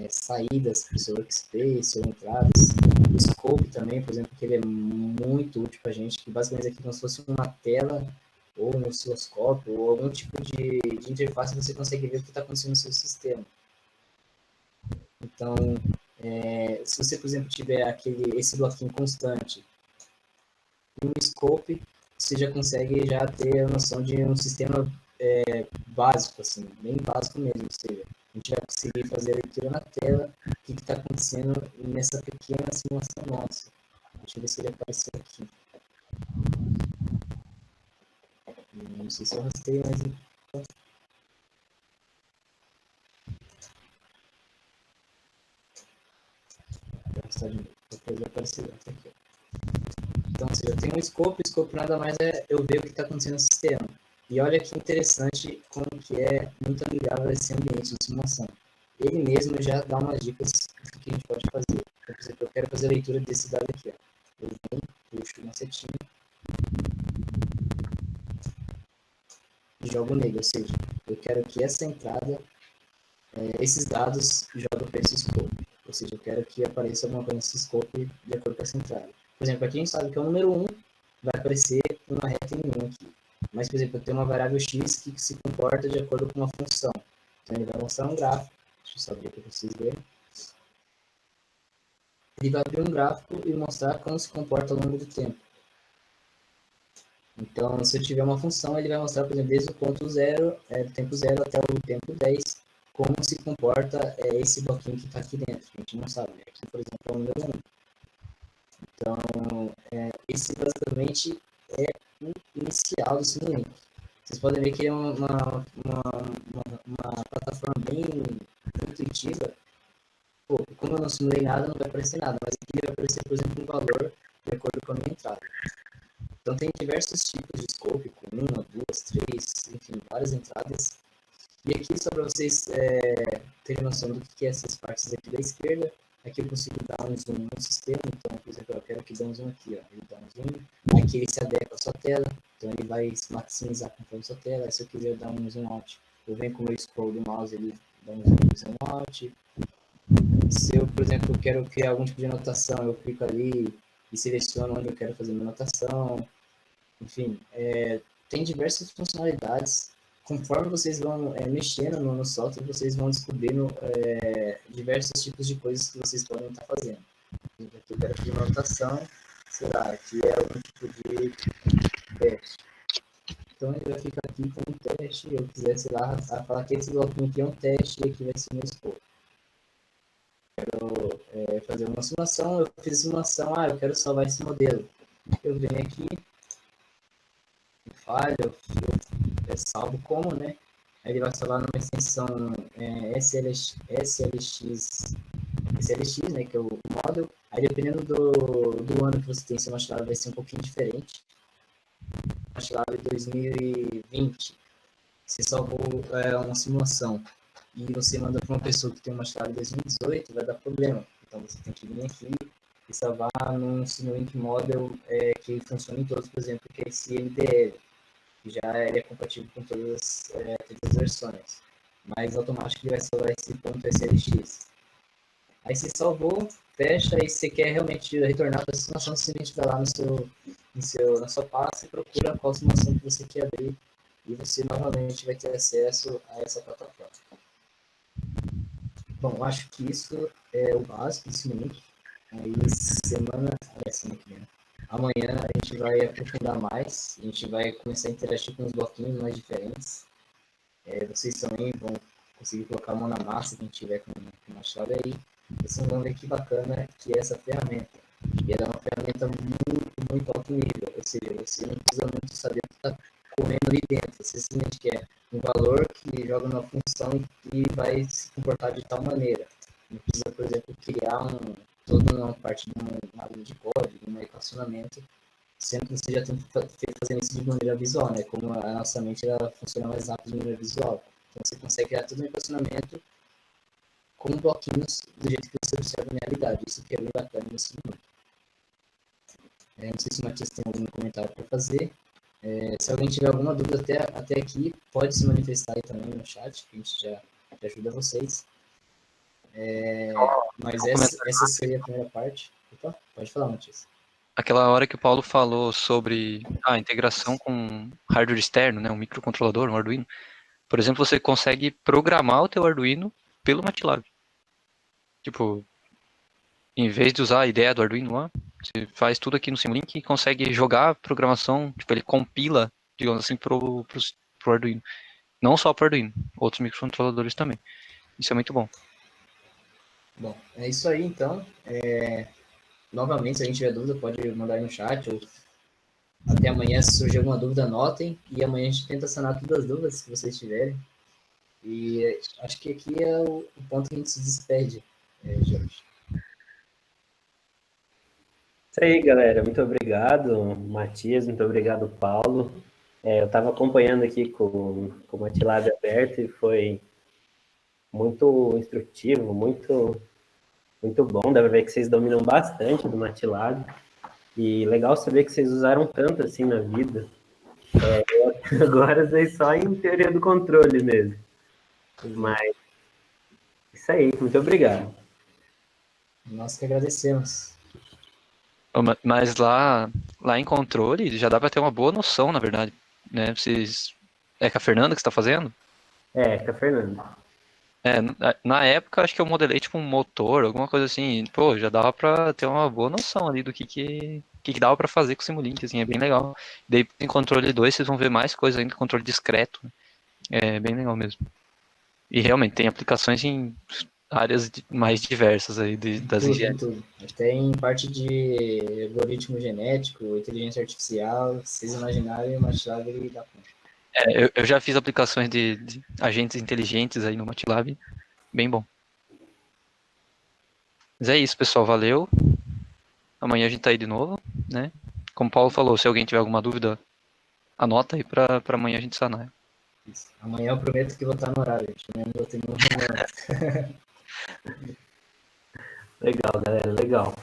saídas para o seu workspace ou entradas. O scope também, por exemplo, que ele é muito útil para a gente, que basicamente aqui como se fosse uma tela ou um osciloscópio ou algum tipo de interface, você consegue ver o que está acontecendo no seu sistema. Então, se você, por exemplo, tiver esse bloquinho constante e um scope, você já consegue já ter a noção de um sistema básico, assim, bem básico mesmo. Ou seja, a gente vai conseguir fazer a leitura na tela, o que está acontecendo nessa pequena simulação nossa. Deixa eu ver se ele apareceu aqui. Não sei se eu arrastei, mas... Vou arrastar de novo, depois vai aparecer aqui. Então, ou seja, eu tenho um scope, o scope nada mais é eu ver o que está acontecendo no sistema. E olha que interessante como que é muito amigável esse ambiente de simulação. Ele mesmo já dá umas dicas do que a gente pode fazer. Então, por exemplo, eu quero fazer a leitura desse dado aqui. Ó. Eu venho, puxo uma setinha e jogo nele. Ou seja, eu quero que essa entrada, esses dados, joguem para esse scope. Ou seja, eu quero que apareça alguma coisa nesse scope de acordo com essa entrada. Por exemplo, aqui a gente sabe que é o número 1 vai aparecer uma reta em 1 aqui. Mas, por exemplo, eu tenho uma variável x que se comporta de acordo com uma função. Então, ele vai mostrar um gráfico. Deixa eu só abrir para vocês verem. Ele vai abrir um gráfico e mostrar como se comporta ao longo do tempo. Então, se eu tiver uma função, ele vai mostrar, por exemplo, desde o ponto 0, do tempo 0 até o tempo 10, como se comporta esse bloquinho que está aqui dentro. A gente não sabe. Aqui, por exemplo, é o número 1. Então, esse basicamente é o inicial do Simulink. Vocês podem ver que é uma plataforma bem intuitiva. Pô, como eu não simulei nada, não vai aparecer nada, mas aqui vai aparecer, por exemplo, um valor de acordo com a minha entrada. Então, tem diversos tipos de scope, com 1, 2, 3, enfim, várias entradas. E aqui, só para vocês terem noção do que é essas partes aqui da esquerda, aqui eu consigo dar um zoom no sistema. Então, por exemplo, eu quero que dê um zoom aqui, ó. Ele dá um zoom, aqui ele se adequa à sua tela, então ele vai maximizar conforme a sua tela. Se eu quiser dar um zoom out, eu venho com o meu scroll do mouse, ele dá um zoom out. Se eu, por exemplo, quero criar algum tipo de anotação, eu clico ali e seleciono onde eu quero fazer minha anotação. Enfim, tem diversas funcionalidades. Conforme vocês vão mexendo no software, vocês vão descobrindo diversos tipos de coisas que vocês podem estar fazendo. Aqui eu quero fazer uma anotação, sei lá, aqui é algum tipo de teste. Então ele vai ficar aqui com um teste. Eu quiser, sei lá, falar que esse bloquinho aqui é um teste e aqui vai ser meu escopo. Quero fazer uma simulação, eu fiz a simulação, eu quero salvar esse modelo. Eu venho aqui, falha, eu salvo como, né? Aí ele vai salvar numa extensão SLX SLX, né, que é o model. Aí dependendo do ano que você tem, seu MATLAB vai ser um pouquinho diferente. MATLAB 2020, você salvou uma simulação e você manda para uma pessoa que tem uma MATLAB 2018, vai dar problema. Então você tem que vir aqui e salvar num Simulink Model que funciona em todos, por exemplo, que é esse MDL, que já é compatível com todas as versões. Mas automático ele vai salvar esse ponto SLX. Aí você salvou, fecha, e você quer realmente retornar para a simulação, simplesmente vai lá na sua pasta e procura qual simulação que você quer abrir, e você novamente vai ter acesso a essa plataforma. Bom, acho que isso é o básico do Simulink. Aí semana que vem. Amanhã a gente vai aprofundar mais, a gente vai começar a interagir com os bloquinhos mais diferentes. Vocês também vão conseguir colocar a mão na massa quem tiver com uma chave aí. Vocês vão ver que bacana que é essa ferramenta. E ela é uma ferramenta muito, muito alto nível. Ou seja, você não precisa muito saber o que está correndo ali dentro. Você simplesmente quer um valor que joga uma função e vai se comportar de tal maneira. Não precisa, por exemplo, criar toda uma parte de uma linha de código, um equacionamento, sendo que você já tem feito fazendo isso de maneira visual, né? Como a nossa mente ela funciona mais rápido de maneira visual. Então você consegue criar todo um equacionamento com bloquinhos do jeito que você observa na realidade. Isso que é bem bacana nesse momento. Não sei se o Matias tem algum comentário para fazer. Se alguém tiver alguma dúvida até aqui, pode se manifestar aí também no chat, que a gente já ajuda vocês. Mas essa seria a primeira parte. Opa, pode falar, Matias. Aquela hora que o Paulo falou sobre a integração com hardware externo, né, um microcontrolador, um Arduino. Por exemplo, você consegue programar o teu Arduino pelo MATLAB. Tipo, em vez de usar a ideia do Arduino lá, você faz tudo aqui no Simulink e consegue jogar a programação, tipo, ele compila, digamos assim, pro Arduino. Não só pro Arduino, outros microcontroladores também. Isso é muito bom. Bom, é isso aí então. Novamente, se a gente tiver dúvida, pode mandar aí no chat, ou até amanhã, se surgir alguma dúvida, anotem, e amanhã a gente tenta sanar todas as dúvidas que vocês tiverem. E acho que aqui é o ponto que a gente se despede, Jorge. Isso aí, galera. Muito obrigado, Matias. Muito obrigado, Paulo. Eu estava acompanhando aqui com o MATLAB aberto e foi muito instrutivo, muito bom. Dá para ver que vocês dominam bastante do MATLAB. E legal saber que vocês usaram tanto assim na vida. Agora vocês só em teoria do controle mesmo. Mas isso aí, muito obrigado. Nós que agradecemos. Mas lá em controle já dá para ter uma boa noção, na verdade, né? É com a Fernanda que você está fazendo? Com a Fernanda. Na época acho que eu modelei tipo um motor, alguma coisa assim. Pô, já dava para ter uma boa noção ali do que dava para fazer com o Simulink, assim, é bem legal. Daí em controle 2 vocês vão ver mais coisas ainda, controle discreto. Né? É bem legal mesmo. E realmente tem aplicações em áreas mais diversas aí das engenharias. Tudo. Tem parte de algoritmo genético, inteligência artificial, se vocês imaginarem, o MATLAB ele dá conta. Eu já fiz aplicações de agentes inteligentes aí no MATLAB, bem bom. Mas é isso, pessoal, valeu. Amanhã a gente tá aí de novo, né? Como o Paulo falou, se alguém tiver alguma dúvida, anota aí pra amanhã a gente sanar. Isso. Amanhã eu prometo que vou estar no horário, gente. Amanhã não vou ter nenhum reunião. Legal, galera, legal.